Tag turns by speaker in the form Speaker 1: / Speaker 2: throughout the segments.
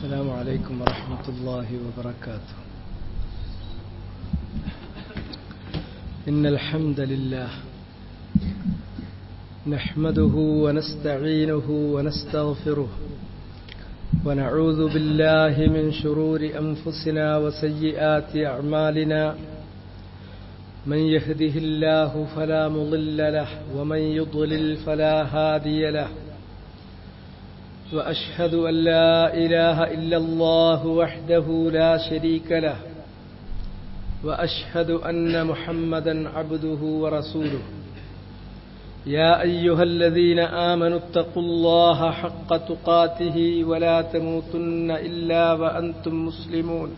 Speaker 1: السلام عليكم ورحمة الله وبركاته. إن الحمد لله نحمده ونستعينه ونستغفره ونعوذ بالله من شرور أنفسنا وسيئات أعمالنا. من يهده الله فلا مضل له ومن يضلل فلا هادي له. وأشهد أن لا إله إلا الله وحده لا شريك له وأشهد أن محمدا عبده ورسوله. يا أيها الذين آمنوا اتقوا الله حق تقاته ولا تموتن إلا وأنتم مسلمون.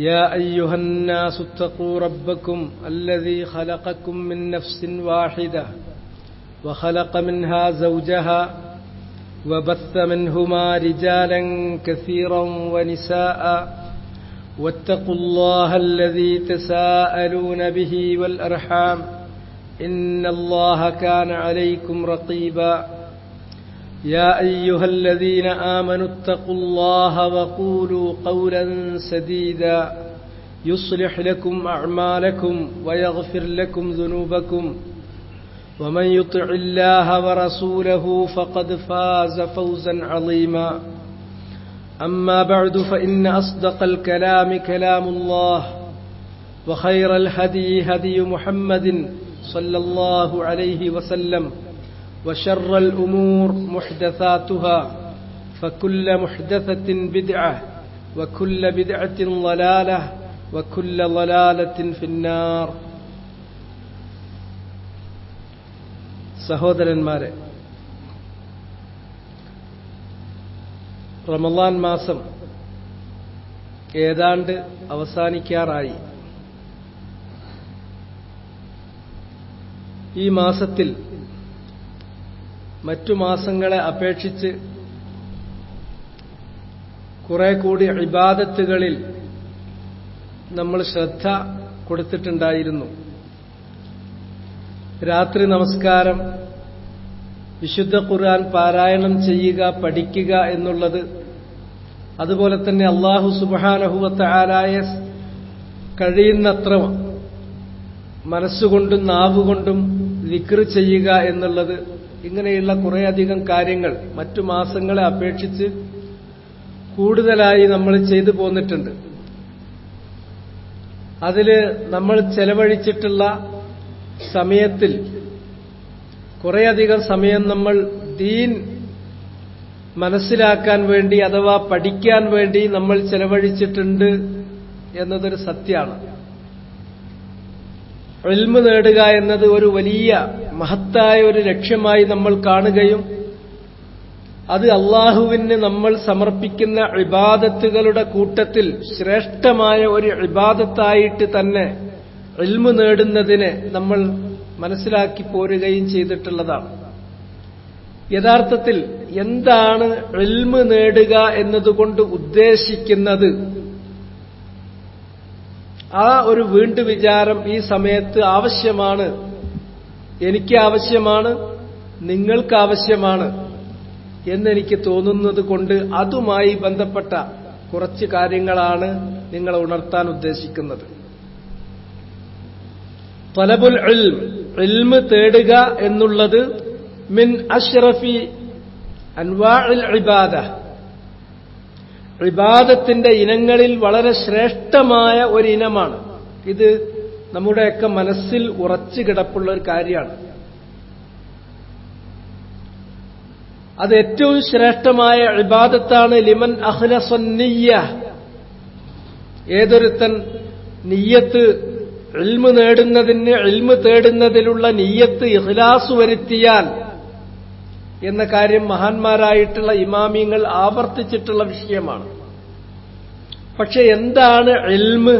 Speaker 1: يا أيها الناس اتقوا ربكم الذي خلقكم من نفس واحدة وخلق منها زوجها وبث منهما رجالا كثيرا ونساء واتقوا الله الذي تساءلون به والأرحام إن الله كان عليكم رقيبا. يا أيها الذين آمنوا اتقوا الله وقولوا قولا سديدا يصلح لكم أعمالكم ويغفر لكم ذنوبكم. ومن يطع الله ورسوله فقد فاز فوزا عظيما. أما بعد فإن أصدق الكلام كلام الله وخير الهدي هدي محمد صلى الله عليه وسلم وشر الأمور محدثاتها فكل محدثة بدعة وكل بدعة ضلالة وكل ضلالة في النار. സഹോദരന്മാരെ, റമളാൻ മാസം ഏതാണ്ട് അവസാനിക്കാറായി. ഈ മാസത്തിൽ മറ്റു മാസങ്ങളെ അപേക്ഷിച്ച് കുറെ കൂടി ഇബാദത്തുകളിൽ നമ്മൾ ശ്രദ്ധ കൊടുത്തിട്ടുണ്ടായിരുന്നു. രാത്രി നമസ്കാരം, വിശുദ്ധ ഖുർആൻ പാരായണം ചെയ്യുക, പഠിക്കുക എന്നുള്ളത്, അതുപോലെ തന്നെ അല്ലാഹു സുബ്ഹാനഹു വ തആലയെ കഴിയുന്നത്ര മനസ്സുകൊണ്ടും നാവുകൊണ്ടും ദിക്ർ ചെയ്യുക എന്നുള്ളത്, ഇങ്ങനെയുള്ള കുറേയധികം കാര്യങ്ങൾ മറ്റു മാസങ്ങളെ അപേക്ഷിച്ച് കൂടുതലായി നമ്മൾ ചെയ്തു പോന്നിട്ടുണ്ട്. അതിൽ നമ്മൾ ചെലവഴിച്ചിട്ടുള്ള സമയത്തിൽ കുറേയധികം സമയം നമ്മൾ ദീൻ മനസ്സിലാക്കാൻ വേണ്ടി അഥവാ പഠിക്കാൻ വേണ്ടി നമ്മൾ ചെലവഴിച്ചിട്ടുണ്ട് എന്നതൊരു സത്യമാണ്. ഇൽമ് നേടുക എന്നത് ഒരു വലിയ മഹത്തായ ഒരു ലക്ഷ്യമായി നമ്മൾ കാണുകയും അത് അല്ലാഹുവിന് നമ്മൾ സമർപ്പിക്കുന്ന ഇബാദത്തുകളുടെ കൂട്ടത്തിൽ ശ്രേഷ്ഠമായ ഒരു ഇബാദത്തായിട്ട് തന്നെ ഇൽമ് നേടുന്നതിനെ നമ്മൾ മനസ്സിലാക്കി പോരുകയും ചെയ്തിട്ടുള്ളതാണ്. യഥാർത്ഥത്തിൽ എന്താണ് ഇൽമ് നേടുക എന്നതുകൊണ്ട് ഉദ്ദേശിക്കുന്നത്? ആ ഒരു വീണ്ടു വിചാരം ഈ സമയത്ത് ആവശ്യമാണ്. എനിക്ക് ആവശ്യമാണ്, നിങ്ങൾക്ക് ആവശ്യമാണ് എന്നെനിക്ക് തോന്നുന്നത് കൊണ്ട് അതുമായി ബന്ധപ്പെട്ട കുറച്ച് കാര്യങ്ങളാണ് നിങ്ങളെ ഉണർത്താൻ ഉദ്ദേശിക്കുന്നത്. തലബുൽ ഇൽം, ഇൽമ് തേടുക എന്നുള്ളത് മിൻ അഷ്റഫി അൻവാഇൽ ഇബാദ, ഇബാദത്തിന്റെ ഇനങ്ങളിൽ വളരെ ശ്രേഷ്ഠമായ ഒരു ഇനമാണ്. ഇത് നമ്മുടെയൊക്കെ മനസ്സിൽ ഉറച്ചു കിടപ്പുള്ള ഒരു കാര്യമാണ്. അത് ഏറ്റവും ശ്രേഷ്ഠമായ ഇബാദത്താണ്. ലിമൻ അഖ്ലസൻ നിയ്യ, ഏതൊരുത്തൻ നിയ്യത്ത് ഇൽമ് നേടുന്നതിന്, ഇൽമ് തേടുന്നതിലുള്ള നിയ്യത്ത് ഇഖ്ലാസ് വരുത്തിയാൽ എന്ന കാര്യം മഹാന്മാരായിട്ടുള്ള ഇമാമിങ്ങൾ ആവർത്തിച്ചിട്ടുള്ള വിഷയമാണ്. പക്ഷെ എന്താണ് ഇൽമ്?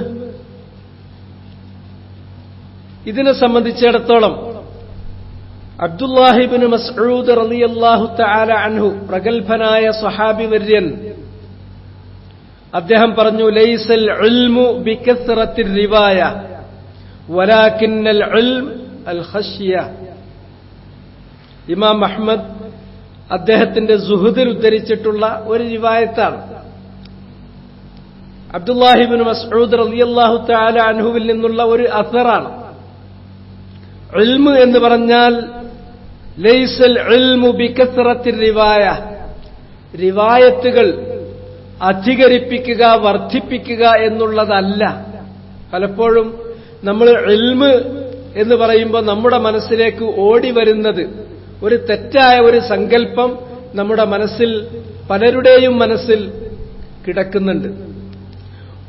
Speaker 1: ഇതിനെ സംബന്ധിച്ചിടത്തോളം അബ്ദുല്ലാഹി ഇബ്നു മസ്ഊദ് റളിയല്ലാഹു തആല അൻഹു, പ്രഗൽഭനായ സ്വഹാബി വര്യൻ, അദ്ദേഹം പറഞ്ഞു, ലൈസൽ ഇൽമു ബികസ്റത്തിർ റിവായ വലാകിന്നൽ ഇൽം അൽ ഖശ്യ. ഇമാം അഹ്മദ് അദ്ദേഹത്തിന്റെ സുഹുദിൽ ഉദ്ധരിച്ചിട്ടുള്ള ഒരു റിവായത്താണ്. അബ്ദുല്ലാഹി ഇബ്നു മസ്ഊദ് റളിയല്ലാഹു തആല അൻഹുവിൽ നിന്നുള്ള ഒരു അസറാണ്. ഇൽമ് എന്ന് പറഞ്ഞാൽ ലൈസൽ ഇൽമു ബികസ്റത്തിർ റിവായ, റിവായത്തുകൾ അധികരിപ്പിക്കുക, വർദ്ധിപ്പിക്കുക എന്നുള്ളതല്ല. പലപ്പോഴും നമ്മൾ ഇൽമ് എന്ന് പറയുമ്പോൾ നമ്മുടെ മനസ്സിലേക്ക് ഓടി വരുന്നത് ഒരു തെറ്റായ ഒരു സങ്കല്പം നമ്മുടെ മനസ്സിൽ, പലരുടെയും മനസ്സിൽ കിടക്കുന്നുണ്ട്.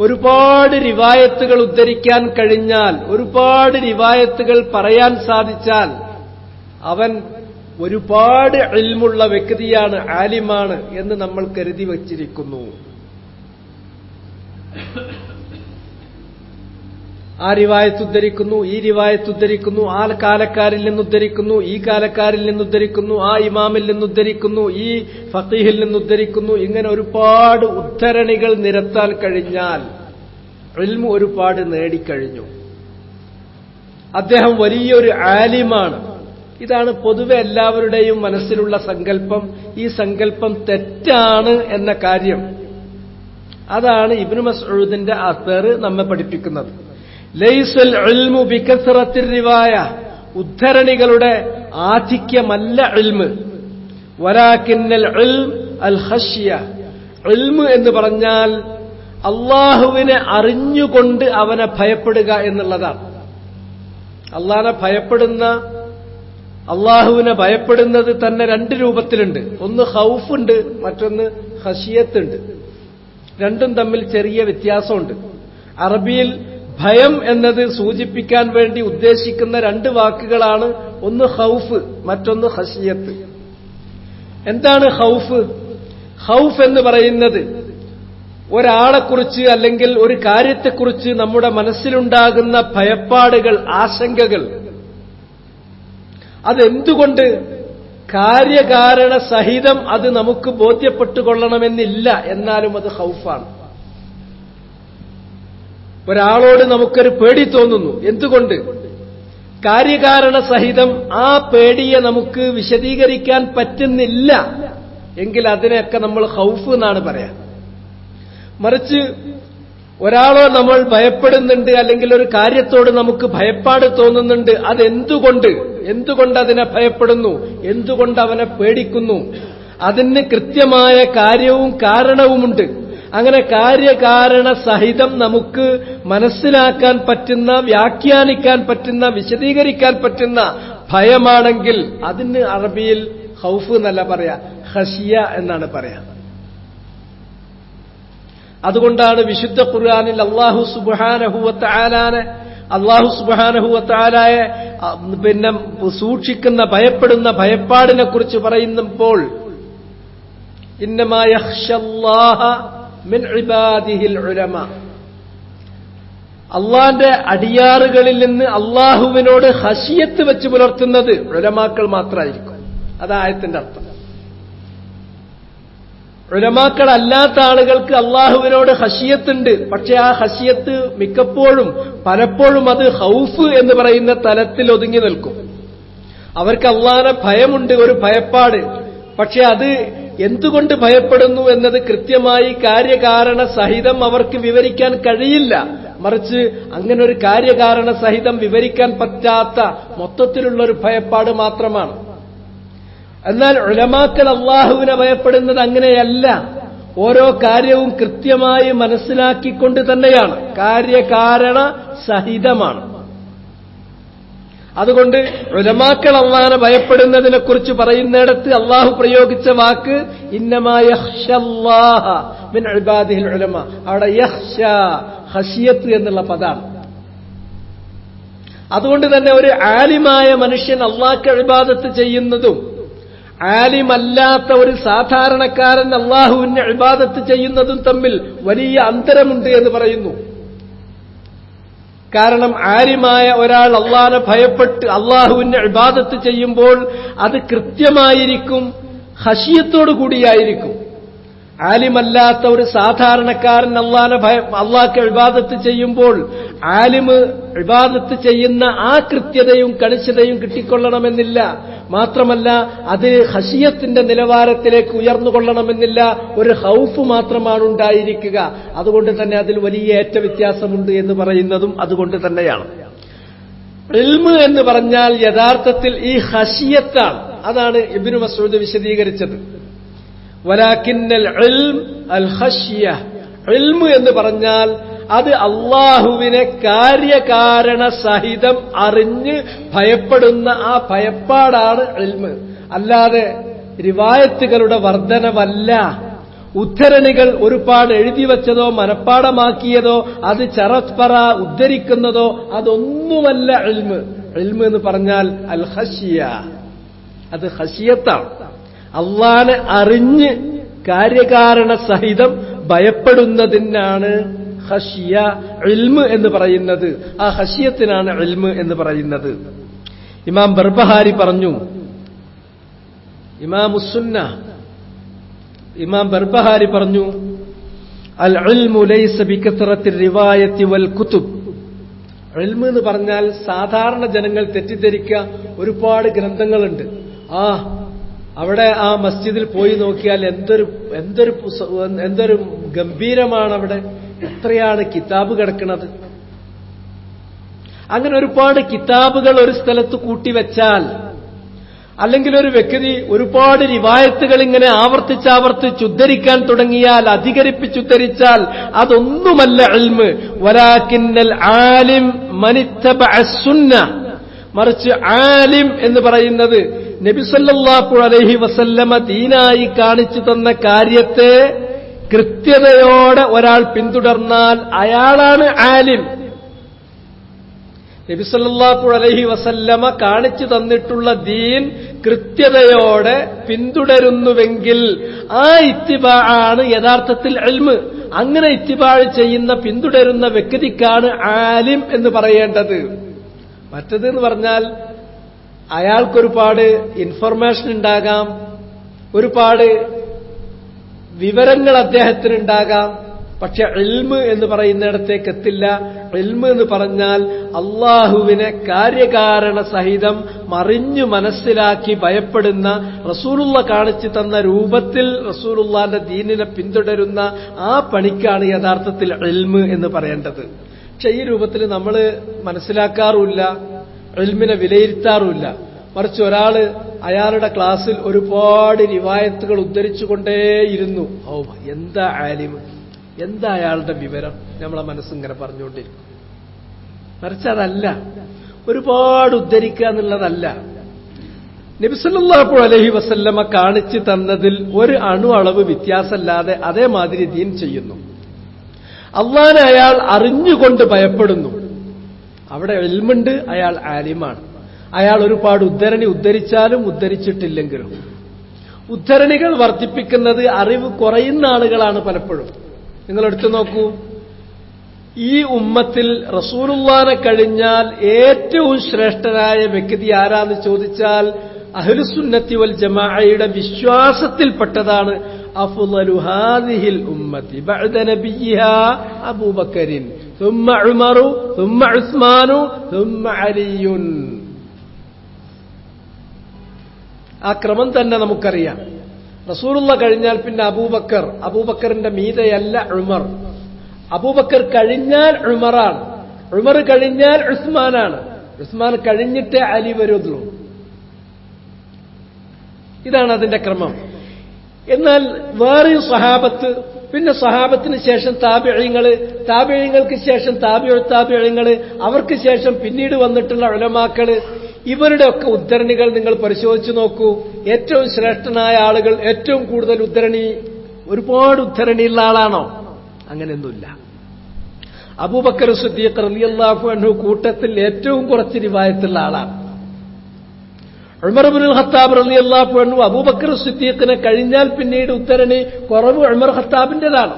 Speaker 1: ഒരുപാട് റിവായത്തുകൾ ഉദ്ധരിക്കാൻ കഴിഞ്ഞാൽ, ഒരുപാട് റിവായത്തുകൾ പറയാൻ സാധിച്ചാൽ അവൻ ഒരുപാട് ഇൽമുള്ള വ്യക്തിയാണ്, ആലിമാണ് എന്ന് നമ്മൾ കരുതി വച്ചിരിക്കുന്നു. ആ റിവായത്ത് ഉദ്ധരിക്കുന്നു, ഈ റിവായത്ത് ഉദ്ധരിക്കുന്നു, ആ കാലക്കാരിൽ നിന്നുദ്ധരിക്കുന്നു, ഈ കാലക്കാരിൽ നിന്നുദ്ധരിക്കുന്നു, ആ ഇമാമിൽ നിന്നുദ്ധരിക്കുന്നു, ഈ ഫഖീഹിൽ നിന്നുദ്ധരിക്കുന്നു. ഇങ്ങനെ ഒരുപാട് ഉദ്ധരണികൾ നിരത്താൻ കഴിഞ്ഞാൽ ഇൽമു ഒരുപാട് നേടിക്കഴിഞ്ഞു. അദ്ദേഹം വലിയൊരു ആലിമാണ്. ഇതാണ് പൊതുവെ എല്ലാവരുടെയും മനസ്സിലുള്ള സങ്കല്പം. ഈ സങ്കല്പം തെറ്റാണ് എന്ന കാര്യം, അതാണ് ഇബ്നു മസ്ഊദിന്റെ അസർ നമ്മെ പഠിപ്പിക്കുന്നത്. ലൈസൽ ഇൽമു ബികസ്റത്തിർ റിവായ, ഉദ്ധരണികളുടെ ആധിക്യമല്ല ഇൽമ്. വലാകിന്നൽ ഇൽം അൽ ഖശ്യ, ഇൽമ് എന്ന് പറഞ്ഞാൽ അല്ലാഹുവിനെ അറിഞ്ഞുകൊണ്ട് അവനെ ഭയപ്പെടുക എന്നുള്ളതാണ്. അല്ലാഹുവിനെ ഭയപ്പെടുന്നത് തന്നെ രണ്ട് രൂപത്തിലുണ്ട്. ഒന്ന് ഖൗഫുണ്ട്, മറ്റൊന്ന് ഖശിയത്തുണ്ട്. രണ്ടും തമ്മിൽ ചെറിയ വ്യത്യാസമുണ്ട്. അറബിയിൽ ഭയം എന്നത് സൂചിപ്പിക്കാൻ വേണ്ടി ഉദ്ദേശിക്കുന്ന രണ്ട് വാക്കുകളാണ്. ഒന്ന് ഖൗഫ്, മറ്റൊന്ന് ഖശിയത്ത്. എന്താണ് ഖൗഫ്? ഖൗഫ് എന്ന് പറയുന്നത് ഒരാളെക്കുറിച്ച് അല്ലെങ്കിൽ ഒരു കാര്യത്തെക്കുറിച്ച് നമ്മുടെ മനസ്സിലുണ്ടാകുന്ന ഭയപ്പാടുകൾ, ആശങ്കകൾ. അതെന്തുകൊണ്ട്? കാര്യകാരണ സഹിതം അത് നമുക്ക് ബോധ്യപ്പെട്ടുകൊള്ളണമെന്നില്ല, എന്നാലും അത് ഖൗഫാണ്. ഒരാളോട് നമുക്കൊരു പേടി തോന്നുന്നു. എന്തുകൊണ്ട്? കാര്യകാരണ സഹിതം ആ പേടിയെ നമുക്ക് വിശദീകരിക്കാൻ പറ്റുന്നില്ല എങ്കിൽ അതിനെയൊക്കെ നമ്മൾ ഖൗഫ് എന്നാണ് പറയാ. മറിച്ച് ഒരാളോ നമ്മൾ ഭയപ്പെടുന്നുണ്ട്, അല്ലെങ്കിൽ ഒരു കാര്യത്തോട് നമുക്ക് ഭയപ്പാട് തോന്നുന്നുണ്ട്, എന്തുകൊണ്ട് അതിനെ ഭയപ്പെടുന്നു, എന്തുകൊണ്ട് അവനെ പേടിക്കുന്നു, അതിന് കൃത്യമായ കാര്യവും കാരണവുമുണ്ട്. അങ്ങനെ കാര്യകാരണ സഹിതം നമുക്ക് മനസ്സിലാക്കാൻ പറ്റുന്ന, വ്യാഖ്യാനിക്കാൻ പറ്റുന്ന, വിശദീകരിക്കാൻ പറ്റുന്ന ഭയമാണെങ്കിൽ അതിന് അറബിയിൽ ഖൗഫ് എന്നല്ല പറയാ, ഖശിയ എന്നാണ് പറയാ. അതുകൊണ്ടാണ് വിശുദ്ധ ഖുർആനിൽ അല്ലാഹു സുബ്ഹാനഹു വ തആലയെ പിന്നെ സൂക്ഷിക്കുന്ന, ഭയപ്പെടുന്ന ഭയപ്പാടിനെ കുറിച്ച് പറയുമ്പോൾ ഇന്നമാ യഖ്ശല്ലാഹ മിൻ ഇബാദിഹിൽ ഉലമാ, അള്ളാന്റെ അടിയാറുകളിൽ നിന്ന് അള്ളാഹുവിനോട് ഖശിയത്ത് വെച്ച് പുലർത്തുന്നത് ഉലമാക്കൾ മാത്രമായിരിക്കും. അതായത്തിന്റെ അർത്ഥം. ഉലമാക്കൾ അല്ലാത്ത ആളുകൾക്ക് അള്ളാഹുവിനോട് ഖശിയത്തുണ്ട്, പക്ഷെ ആ ഖശിയത്ത് പലപ്പോഴും അത് ഖൗഫ് എന്ന് പറയുന്ന തലത്തിൽ ഒതുങ്ങി നിൽക്കും. അവർക്ക് അള്ളാഹനെ ഭയമുണ്ട്, ഒരു ഭയപ്പാട്. പക്ഷെ അത് എന്തുകൊണ്ട് ഭയപ്പെടുന്നു എന്നത് കൃത്യമായി കാര്യകാരണ സഹിതം അവർക്ക് വിവരിക്കാൻ കഴിയില്ല. മറിച്ച് അങ്ങനെ ഒരു കാര്യകാരണ സഹിതം വിവരിക്കാൻ പറ്റാത്ത മൊത്തത്തിലുള്ളൊരു ഭയപ്പാട് മാത്രമാണ്. എന്നാൽ ഉലമാക്കൾ അള്ളാഹുവിനെ ഭയപ്പെടുന്നത് അങ്ങനെയല്ല. ഓരോ കാര്യവും കൃത്യമായി മനസ്സിലാക്കിക്കൊണ്ട് തന്നെയാണ്, കാര്യകാരണ സഹിതമാണ്. അതുകൊണ്ട് ഉലമാക്കൾ അള്ളാഹനെ ഭയപ്പെടുന്നതിനെ കുറിച്ച് പറയുന്നിടത്ത് അള്ളാഹു പ്രയോഗിച്ച വാക്ക് ഇന്നമാ യഖ്ശല്ലാഹ മിൻ ഇബാദിഹിൽ ഉലമാ. അവിടെ യഖ്ശ, ഖശിയത്ത് എന്നുള്ള പദമാണ്. അതുകൊണ്ട് തന്നെ ഒരു ആലിമായ മനുഷ്യൻ അള്ളാഹ്ക്ക് ഇബാദത്ത് ചെയ്യുന്നതും ആലിമല്ലാത്ത ഒരു സാധാരണക്കാരൻ അള്ളാഹുവിനെ ഇബാദത്ത് ചെയ്യുന്നതും തമ്മിൽ വലിയ അന്തരമുണ്ട് എന്ന് പറയുന്നു. കാരണം ആലിമായ ഒരാൾ അള്ളാഹനെ ഭയപ്പെട്ട് അള്ളാഹുവിനെ ഇബാദത്ത് ചെയ്യുമ്പോൾ അത് കൃത്യമായിരിക്കും, ഖശിയത്തോടു കൂടിയായിരിക്കും. ആലിമല്ലാത്ത ഒരു സാധാരണക്കാരൻ അള്ളാഹ്ക്ക് ഇബാദത്ത് ചെയ്യുമ്പോൾ ആലിമ് ഇബാദത്ത് ചെയ്യുന്ന ആ കൃത്യതയും കണിശതയും കിട്ടിക്കൊള്ളണമെന്നില്ല. മാത്രമല്ല അത് ഖശിയത്തിന്റെ നിലവാരത്തിലേക്ക് ഉയർന്നുകൊള്ളണമെന്നില്ല. ഒരു ഖൗഫ് മാത്രമാണ് ഉണ്ടായിരിക്കുക. അതുകൊണ്ട് തന്നെ അതിൽ വലിയ ഏറ്റ വ്യത്യാസമുണ്ട് എന്ന് പറയുന്നതും അതുകൊണ്ട് തന്നെയാണ്. ഇൽമ് എന്ന് പറഞ്ഞാൽ യഥാർത്ഥത്തിൽ ഈ ഖശിയത്താണ്. അതാണ് ഇബ്നു മസ്ഊദ് വിശദീകരിച്ചത്. വലാകിന്നൽ ഇൽം അൽ ഖശ്യ. ഇൽമ് എന്ന് പറഞ്ഞാൽ അത് അള്ളാഹുവിനെ കാര്യകാരണ സഹിതം അറിഞ്ഞ് ഭയപ്പെടുന്ന ആ ഭയപ്പാടാണ് ഇൽമ്. അല്ലാതെ റിവായത്തുകളുടെ വർധനവല്ല. ഉദ്ധരണികൾ ഒരുപാട് എഴുതി വച്ചതോ മനപ്പാടമാക്കിയതോ അത് ചറസ്പറ ഉദ്ധരിക്കുന്നതോ അതൊന്നുമല്ല ഇൽമ്. ഇൽമ് എന്ന് പറഞ്ഞാൽ അൽ ഖശ്യ, അത് ഖശിയത്താണ്. അള്ളാനെ അറിഞ്ഞ് കാര്യകാരണ സഹിതം ഭയപ്പെടുന്നതിനാണ് ഖശ്യ ഇൽമ് എന്ന് പറയുന്നത്. ആ ഖശ്യത്തിനാണ് ഇൽമ് എന്ന് പറയുന്നത്. ഇമാം ബർബഹാരി പറഞ്ഞു, ഇമാം ബർബഹാരി പറഞ്ഞു, അൽ ഇൽമു ലൈസ ബികത്റത്തി റിവായത്തി വൽ കുതുബ്. ഇൽമ് എന്ന് പറഞ്ഞാൽ സാധാരണ ജനങ്ങൾ തെറ്റിദ്ധരിക്കുക ഒരുപാട് ഗ്രന്ഥങ്ങളുണ്ട്. അവിടെ ആ മസ്ജിദിൽ പോയി നോക്കിയാൽ എന്തൊരു ഗംഭീരമാണ് അവിടെ, എത്രയാണ് കിതാബ് കിടക്കുന്നത്. അങ്ങനെ ഒരുപാട് കിതാബുകൾ ഒരു സ്ഥലത്ത് കൂട്ടിവെച്ചാൽ, അല്ലെങ്കിൽ ഒരു വ്യക്തി ഒരുപാട് റിവായത്തുകൾ ഇങ്ങനെ ആവർത്തിച്ചുദ്ധരിക്കാൻ തുടങ്ങിയാൽ, അധികരിപ്പിച്ചുദ്ധരിച്ചാൽ അതൊന്നുമല്ല ഇൽമ്. വലാകിന്നൽ ആലിം മനിത്തബഅ സുന്ന. മറിച്ച് ആലിം എന്ന് പറയുന്നത് നബി സല്ലല്ലാഹു അലൈഹി വസല്ലമ ദീനായി കാണിച്ചു തന്ന കാര്യത്തെ കൃത്യതയോടെ ഒരാൾ പിന്തുടർന്നാൽ അയാളാണ് ആലിം. നബി സല്ലല്ലാഹു അലൈഹി വസല്ലമ കാണിച്ചു തന്നിട്ടുള്ള ദീൻ കൃത്യതയോടെ പിന്തുടരുന്നുവെങ്കിൽ ആ ഇത്തിബാ ആണ് യഥാർത്ഥത്തിൽ ഇൽമ്. അങ്ങനെ ഇത്തിബാ ചെയ്യുന്ന പിന്തുടരുന്ന വ്യക്തിക്കാണ് ആലിം എന്ന് പറയേണ്ടത്. മറ്റതെന്ന് പറഞ്ഞാൽ അയാൾക്കൊരുപാട് ഇൻഫർമേഷൻ ഉണ്ടാകാം, ഒരുപാട് വിവരങ്ങൾ അദ്ദേഹത്തിനുണ്ടാകാം, പക്ഷെ ഇൽമ് എന്ന് പറയുന്നിടത്തേക്ക് എത്തില്ല. ഇൽമ് എന്ന് പറഞ്ഞാൽ അള്ളാഹുവിനെ കാര്യകാരണ സഹിതം മറിഞ്ഞു മനസ്സിലാക്കി ഭയപ്പെടുന്ന, റസൂലുള്ള കാണിച്ചു തന്ന രൂപത്തിൽ റസൂലുള്ളാന്റെ ദീനിനെ പിന്തുടരുന്ന ആ പണിക്കാണ് യഥാർത്ഥത്തിൽ ഇൽമ് എന്ന് പറയേണ്ടത്. പക്ഷെ ഈ രൂപത്തിൽ നമ്മൾ മനസ്സിലാക്കാറുമില്ല, ഇൽമിനെ വിലയിരുത്താറുമില്ല. മറിച്ച് ഒരാള് അയാളുടെ ക്ലാസ്സിൽ ഒരുപാട് റിവായത്തുകൾ ഉദ്ധരിച്ചുകൊണ്ടേയിരുന്നു. എന്താ ആലിമ്, എന്താ അയാളുടെ വിവരം, നമ്മളെ മനസ്സിങ്ങനെ പറഞ്ഞുകൊണ്ടിരിക്കും. മറിച്ച് അതല്ല, ഒരുപാട് ഉദ്ധരിക്കുക എന്നുള്ളതല്ല. നബി സല്ലല്ലാഹു അലൈഹി വസല്ലമ കാണിച്ചു തന്നതിൽ ഒരു അണു അളവ് വ്യത്യാസമല്ലാതെ അതേമാതിരി ദീൻ ചെയ്യുന്നു. അള്ളാനെ അയാൾ അറിഞ്ഞുകൊണ്ട് ഭയപ്പെടുന്നു. അവിടെ ഇൽമുണ്ട്, അയാൾ ആലിമാണ്. അയാൾ ഒരുപാട് ഉദ്ധരണി ഉദ്ധരിച്ചാലും ഉദ്ധരിച്ചിട്ടില്ലെങ്കിലും. ഉദ്ധരണികൾ വർദ്ധിപ്പിക്കുന്നത് അറിവ് കുറയുന്ന ആളുകളാണ് പലപ്പോഴും. നിങ്ങൾ എടുത്തു നോക്കൂ, ഈ ഉമ്മത്തിൽ റസൂലുള്ളാനെ കഴിഞ്ഞാൽ ഏറ്റവും ശ്രേഷ്ഠനായ വ്യക്തി ആരാന്ന് ചോദിച്ചാൽ അഹ്ലുസുന്നത്തി വൽ ജമാഅയുടെ വിശ്വാസത്തിൽപ്പെട്ടതാണ് അഫ്ളലു ഹാദിഹിൽ ഉമ്മത്തി ബഅദ നബിയിഹാ അബൂബക്കറിൻ ثم عمر ثم عثمان ثم علي. ആ ക്രമം തന്നെ നമുക്കറിയാം. റസൂലുള്ള കഴിഞ്ഞാൽ പിന്നെ അബൂബക്കർ, അബൂബക്കറിന്റെ മീതയല്ല ഉമർ. അബൂബക്കർ കഴിഞ്ഞാൽ ഉമറാണ്, ഉമർ കഴിഞ്ഞാൽ ഉസ്മാനാണ്, ഉസ്മാൻ കഴിഞ്ഞിട്ടേ അലി വരുള്ളൂ. ഇതാണ് അതിന്റെ ക്രമം. എന്നാൽ വേറെയും സഹാബത്ത്, പിന്നെ സഹാബത്തിന് ശേഷം താബിഈങ്ങള്, താബിഈങ്ങൾക്ക് ശേഷം താബിഈങ്ങള്, അവർക്ക് ശേഷം പിന്നീട് വന്നിട്ടുള്ള ഉലമാക്കള്, ഇവരുടെ ഒക്കെ ഉദ്ധരണികൾ നിങ്ങൾ പരിശോധിച്ചു നോക്കൂ. ഏറ്റവും ശ്രേഷ്ഠനായ ആളുകൾ ഏറ്റവും കൂടുതൽ ഉദ്ധരണി, ഒരുപാട് ഉദ്ധരണിയുള്ള ആളാണോ? അങ്ങനെയൊന്നുമില്ല. അബൂബക്കർ സിദ്ദീഖ് റളിയല്ലാഹു അൻഹു കൂട്ടത്തിൽ ഏറ്റവും കുറച്ച് റിവായത്തുള്ള ആളാണ്. ഉമർ ഇബ്നുൽ ഖത്താബ് റളിയല്ലാഹു അൻഹു അബൂബക്കർ സിദ്ദീഖിനെ കഴിഞ്ഞാൽ പിന്നീട് ഉദ്ധരണി കുറവ് ഉമർ ഖത്താബിന്റേതാണ്.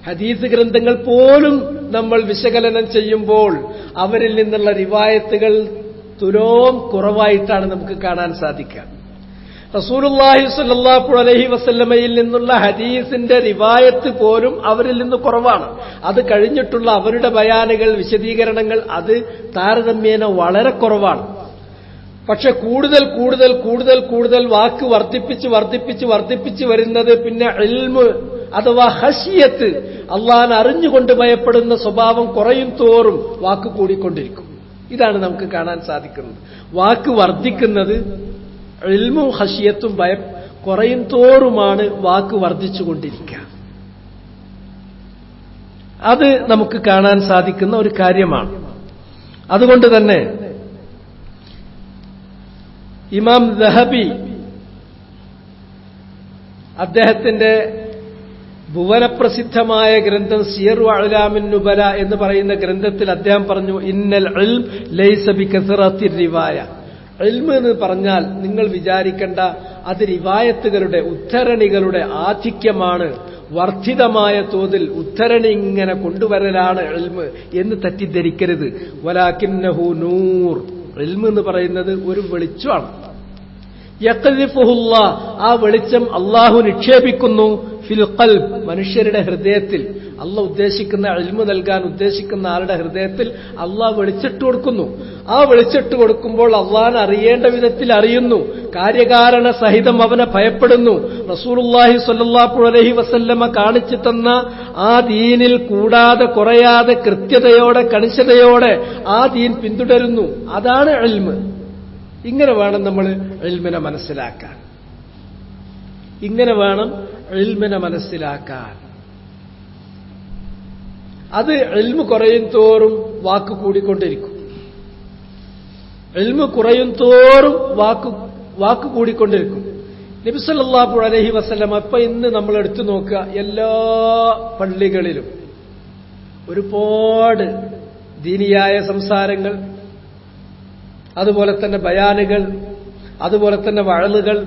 Speaker 1: ഹദീസ് ഗ്രന്ഥങ്ങൾ പോലും നമ്മൾ വിശകലനം ചെയ്യുമ്പോൾ അവരിൽ നിന്നുള്ള റിവായത്തുകൾ തുലോം കുറവായിട്ടാണ് നമുക്ക് കാണാൻ സാധിക്കുക. റസൂലുള്ളാഹി സ്വല്ലല്ലാഹു അലൈഹി വസല്ലമയിൽ നിന്നുള്ള ഹദീസിന്റെ റിവായത്ത് പോലും അവരിൽ നിന്ന് കുറവാണ്. അത് കഴിഞ്ഞിട്ടുള്ള അവരുടെ ബയാനുകൾ, വിശദീകരണങ്ങൾ അത് താരതമ്യേന വളരെ കുറവാണ്. പക്ഷെ കൂടുതൽ കൂടുതൽ കൂടുതൽ കൂടുതൽ വാക്ക് വർദ്ധിപ്പിച്ച് വരുന്നത് പിന്നെ ഇൽമ് അഥവാ ഖശിയത്ത്, അള്ളാഹനെ അറിഞ്ഞുകൊണ്ട് ഭയപ്പെടുന്ന സ്വഭാവം കുറയും തോറും വാക്ക് കൂടിക്കൊണ്ടിരിക്കും. ഇതാണ് നമുക്ക് കാണാൻ സാധിക്കുന്നത്. വാക്ക് വർദ്ധിക്കുന്നത് ഇൽമും ഖശിയത്തും കുറയും തോറുമാണ് വാക്ക് വർദ്ധിച്ചുകൊണ്ടിരിക്കുക. അത് നമുക്ക് കാണാൻ സാധിക്കുന്ന ഒരു കാര്യമാണ്. അതുകൊണ്ട് തന്നെ ഇമാം ദഹബി അദ്ദേഹത്തിന്റെ ഭുവനപ്രസിദ്ധമായ ഗ്രന്ഥം സിയറു അഅ്ലാമിൻ നുബല എന്ന് പറയുന്ന ഗ്രന്ഥത്തിൽ അദ്ദേഹം പറഞ്ഞു, ഇന്നൽ ഇൽം ലൈസ ബികസറത്തി റിവായ. ഇൽമ് എന്ന് പറഞ്ഞാൽ നിങ്ങൾ വിചാരിക്കേണ്ട അത് റിവായത്തുകളുടെ, ഉദ്ധരണികളുടെ ആധിക്യമാണ്, വർദ്ധിതമായ തോതിൽ ഉദ്ധരണി ഇങ്ങനെ കൊണ്ടുവരലാണ് ഇൽമ് എന്ന് തെറ്റിദ്ധരിക്കരുത്. വലാകിന്നഹു നൂർ. ഇൽമ് എന്ന് പറയുന്നത് ഒരു വെളിച്ചമാണ്. യഖ്ദിഫുഹുല്ലാഹ്, ആ വെളിച്ചം അല്ലാഹു നിക്ഷേപിക്കുന്നു ഫിൽ ഖൽബ്, മനുഷ്യരുടെ ഹൃദയത്തിൽ. അള്ളാഹ് ഉദ്ദേശിക്കുന്ന ഇൽമു നൽകാൻ ഉദ്ദേശിക്കുന്ന ആളുടെ ഹൃദയത്തിൽ അള്ളാഹ് വെളിച്ചിട്ട് കൊടുക്കുന്നു. ആ വെളിച്ചിട്ട് കൊടുക്കുമ്പോൾ അള്ളാഹനെ അറിയേണ്ട വിധത്തിൽ അറിയുന്നു, കാര്യകാരണ സഹിതം അവനെ ഭയപ്പെടുന്നു. റസൂലുള്ളാഹി സ്വല്ലല്ലാഹു അലൈഹി വസല്ലമ കാണിച്ചു തന്ന ആ ദീനിൽ കൂടാതെ കുറയാതെ കൃത്യതയോടെ കണിശതയോടെ ആ ദീൻ പിന്തുടരുന്നു. അതാണ് ഇൽമ്. ഇങ്ങനെ വേണം നമ്മൾ ഇൽമിനെ മനസ്സിലാക്കാൻ. ഇങ്ങനെ വേണം ഇൽമിനെ മനസ്സിലാക്കാൻ. അത് ഇൽമ് കുറയും തോറും വാക്ക് കൂടിക്കൊണ്ടിരിക്കും. ഇൽമ് കുറയും തോറും വാക്ക് കൂടിക്കൊണ്ടിരിക്കും. നബി സല്ലല്ലാഹു അലൈഹി വസല്ലം ഇപ്പൊ ഇന്ന് നമ്മൾ എടുത്തു നോക്കുക, എല്ലാ പള്ളികളിലും ഒരുപാട് ദീനിയായ സംസാരങ്ങൾ, അതുപോലെ തന്നെ ബയാനുകൾ, അതുപോലെ തന്നെ വഅളുകൾ,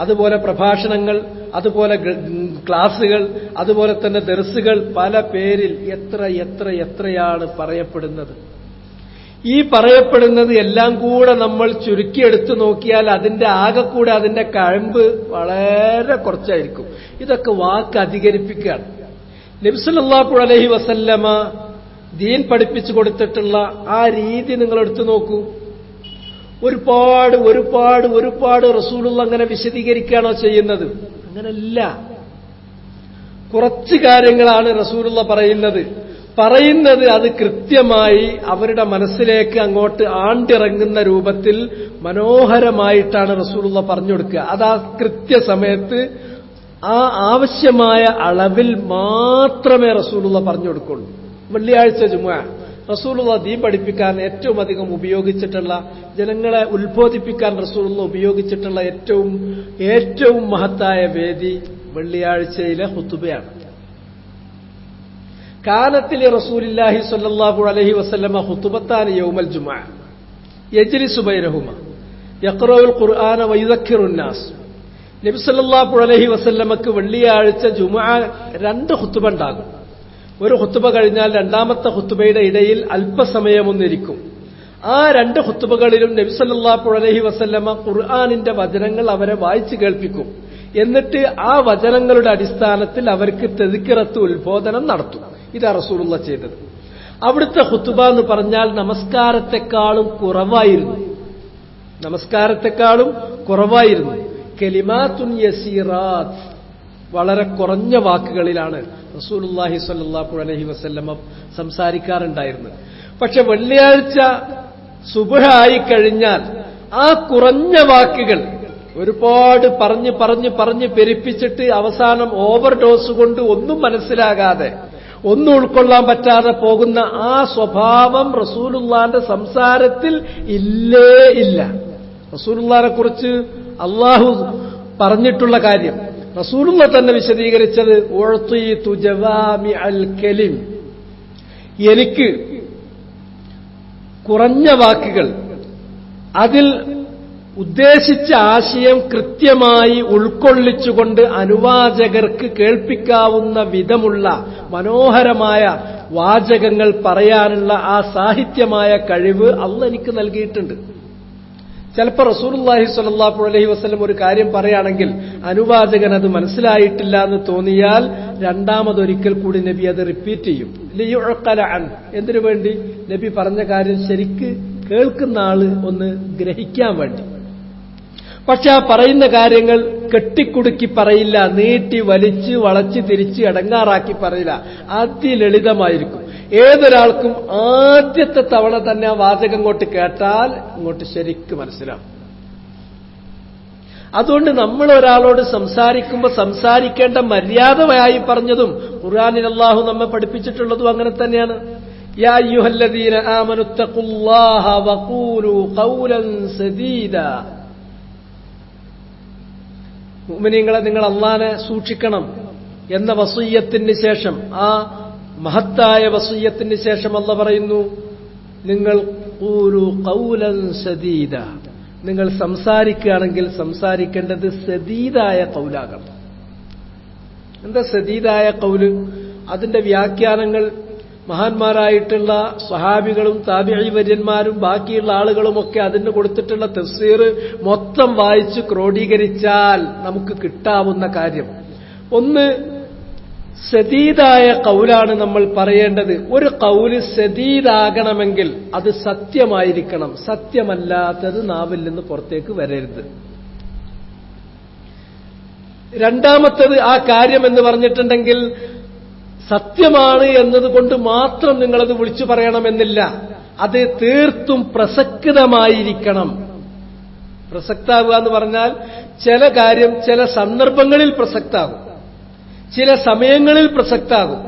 Speaker 1: അതുപോലെ പ്രഭാഷണങ്ങൾ, അതുപോലെ ക്ലാസുകൾ, അതുപോലെ തന്നെ ദർസുകൾ, പല പേരിൽ എത്രയാണ് പറയപ്പെടുന്നത്. ഈ പറയപ്പെടുന്നത് എല്ലാം കൂടെ നമ്മൾ ചുരുക്കിയെടുത്തു നോക്കിയാൽ അതിന്റെ ആകെക്കൂടെ അതിന്റെ കഴമ്പ് വളരെ കുറച്ചായിരിക്കും. ഇതൊക്കെ വാക്ക് അധികരിപ്പിക്കുകയാണ്. നബി സല്ലല്ലാഹു അലൈഹി വസല്ലമ ദീൻ പഠിപ്പിച്ചു കൊടുത്തിട്ടുള്ള ആ രീതി നിങ്ങൾ എടുത്തു നോക്കൂ. ഒരുപാട് റസൂലുള്ള അങ്ങനെ വിശദീകരിക്കുകയാണോ ചെയ്യുന്നത്? അങ്ങനല്ല. കുറച്ച് കാര്യങ്ങളാണ് റസൂലുള്ള പറയുന്നത് അത് കൃത്യമായി അവരുടെ മനസ്സിലേക്ക് അങ്ങോട്ട് ആണ്ടിറങ്ങുന്ന രൂപത്തിൽ മനോഹരമായിട്ടാണ് റസൂലുള്ള പറഞ്ഞു കൊടുക്കുക. അത് ആ കൃത്യസമയത്ത് ആ ആവശ്യമായ അളവിൽ മാത്രമേ റസൂലുള്ള പറഞ്ഞു കൊടുക്കുള്ളൂ. വെള്ളിയാഴ്ച ജുമുഅ റസൂലുള്ള ദീൻ പഠിപ്പിക്കാൻ ഏറ്റവും അധികം ഉപയോഗിച്ചിട്ടുള്ള, ജനങ്ങളെ ഉത്ബോധിപ്പിക്കാൻ റസൂലുള്ള ഉപയോഗിച്ചിട്ടുള്ള ഏറ്റവും മഹത്തായ വേദി വെള്ളിയാഴ്ചയിലെ ഖുതുബയാണ്. കാനത്തിലെ റസൂലുള്ളാഹി സ്വല്ലല്ലാഹു അലൈഹി വസല്ലമ ഖുതുബത്താൻ യൗമൽ ജുമുഅ യജ്ലിസു ബൈനഹുമ യഖറഉൽ ഖുർആന വയുദക്കിറുൻ നാസ്. നബി സല്ലല്ലാഹു അലൈഹി വസല്ലമക്ക് വെള്ളിയാഴ്ച ജുമുഅ 2 ഖുതുബ ഉണ്ടാകും. ഒരു ഖുതുബ കഴിഞ്ഞാൽ രണ്ടാമത്തെ ഖുതുബയുടെ ഇടയിൽ അല്പസമയമൊന്നിരിക്കും. ആ 2 ഖുതുബകളിലും നബി സല്ലല്ലാഹു അലൈഹി വസല്ലമ ഖുർആനിന്റെ വചനങ്ങൾ അവരെ വായിച്ചു കേൾപ്പിക്കും. എന്നിട്ട് ആ വചനങ്ങളുടെ അടിസ്ഥാനത്തിൽ അവർക്ക് തെദിക്കിറത്ത് ഉത്ബോധനം നടത്തും. ഇതാ റസൂലുള്ള ചെയ്തത്. അവിടുത്തെ ഖുതുബ എന്ന് പറഞ്ഞാൽ നമസ്കാരത്തെക്കാളും കുറവായിരുന്നു. കലിമാത്തുൻ യസീറാത്ത്, വളരെ കുറഞ്ഞ വാക്കുകളിലാണ് റസൂലുള്ളാഹി സ്വല്ലല്ലാഹു അലൈഹി വസല്ലമ സംസാരിക്കാറുണ്ടായിരുന്നത്. പക്ഷെ വെള്ളിയാഴ്ച സുബ്ഹായി കഴിഞ്ഞാൽ ആ കുറഞ്ഞ വാക്കുകൾ ഒരുപാട് പറഞ്ഞ് പെരുപ്പിച്ചിട്ട് അവസാനം ഓവർഡോസ് കൊണ്ട് ഒന്നും മനസ്സിലാകാതെ, ഒന്നും ഉൾക്കൊള്ളാൻ പറ്റാതെ പോകുന്ന ആ സ്വഭാവം റസൂലുള്ളാന്റെ സംസാരത്തിൽ ഇല്ല. റസൂലുള്ളാനെ കുറിച്ച് അള്ളാഹു പറഞ്ഞിട്ടുള്ള കാര്യം റസൂലുള്ള തന്നെ വിശദീകരിച്ചത്, ഉഅ്തീതു ജവാമിഅൽ കലിം, എനിക്ക് കുറഞ്ഞ വാക്കുകൾ, അതിൽ ഉദ്ദേശിച്ച ആശയം കൃത്യമായി ഉൾക്കൊള്ളിച്ചുകൊണ്ട് അനുവാചകർക്ക് കേൾപ്പിക്കാവുന്ന വിധമുള്ള മനോഹരമായ വാചകങ്ങൾ പറയാനുള്ള ആ സാഹിത്യമായ കഴിവ് അള്ളാഹ് എനിക്ക് നൽകിയിട്ടുണ്ട്. ചിലപ്പോൾ റസൂലുള്ളാഹി സ്വല്ലല്ലാഹു അലൈഹി വസല്ലം ഒരു കാര്യം പറയുകയാണെങ്കിൽ അനുവാചകൻ അത് മനസ്സിലായിട്ടില്ല എന്ന് തോന്നിയാൽ രണ്ടാമതൊരിക്കൽ കൂടി നബി അത് റിപ്പീറ്റ് ചെയ്യും. ലിയുഅഖല അൻ, എന്തിനു വേണ്ടി? നബി പറഞ്ഞ കാര്യം ശരിക്ക് കേൾക്കുന്ന ആള് ഒന്ന് ഗ്രഹിക്കാൻ വേണ്ടി. പക്ഷെ ആ പറയുന്ന കാര്യങ്ങൾ കെട്ടിക്കുടുക്കി പറയില്ല, നീട്ടി വലിച്ച് വളച്ച് തിരിച്ച് ഇടങ്ങാറാക്കി പറയില്ല. അതിലളിതമായിരിക്കും. ഏതൊരാൾക്കും ആദ്യത്തെ തവണ തന്നെ ആ വാചകം ഇങ്ങോട്ട് കേട്ടാൽ ഇങ്ങോട്ട് ശരിക്ക് മനസ്സിലാവും. അതുകൊണ്ട് നമ്മൾ ഒരാളോട് സംസാരിക്കുമ്പോൾ സംസാരിക്കേണ്ട മര്യാദയായി പറഞ്ഞതും ഖുർആനിൽ അല്ലാഹു നമ്മെ പഠിപ്പിച്ചിട്ടുള്ളതും അങ്ങനെ തന്നെയാണ്. യാ അയ്യുഹല്ലദീന ആമനുത്തഖുല്ലാഹ വഖൂലു ഖൗലൻ സദീദാ. മുഅ്മിനീങ്ങളെ, നിങ്ങൾ അല്ലാഹനെ സൂക്ഷിക്കണം എന്ന വസിയ്യത്തിന് ശേഷം, ആ മഹത്തായ വസിയ്യത്തിന് ശേഷം അല്ലാഹു പറയുന്നു, നിങ്ങൾ ഖൂലു ഖൗലൻ സദീദാ, നിങ്ങൾ സംസാരിക്കുകയാണെങ്കിൽ സംസാരിക്കേണ്ടത് സദീദായ ഖൗലാകണം. എന്താ സദീദായ ഖൗല്? അതിന്റെ വ്യാഖ്യാനങ്ങൾ മഹാന്മാരായിട്ടുള്ള സ്വഹാബികളും താബിഈ വര്യന്മാരും ബാക്കിയുള്ള ആളുകളുമൊക്കെ അതിന് കൊടുത്തിട്ടുള്ള തഫ്സീർ മൊത്തം വായിച്ച് ക്രോഡീകരിച്ചാൽ നമുക്ക് കിട്ടാവുന്ന കാര്യം ഒന്ന്, സദീദായ ഖൗലാണ് നമ്മൾ പറയേണ്ടത്. ഒരു ഖൗല് സദീദാകണമെങ്കിൽ അത് സത്യമായിരിക്കണം. സത്യമല്ലാത്തത് നാവിൽ നിന്ന് പുറത്തേക്ക് വരരുത്. രണ്ടാമത്തത്, ആ കാര്യം എന്ന് പറഞ്ഞിട്ടുണ്ടെങ്കിൽ സത്യമാണ് എന്നതുകൊണ്ട് മാത്രം നിങ്ങളത് വിളിച്ചു പറയണമെന്നില്ല. അത് തീർത്തും പ്രസക്തമായിരിക്കണം. പ്രസക്താവുക എന്ന് പറഞ്ഞാൽ ചില കാര്യം ചില സന്ദർഭങ്ങളിൽ പ്രസക്താകും, ചില സമയങ്ങളിൽ പ്രസക്താകും.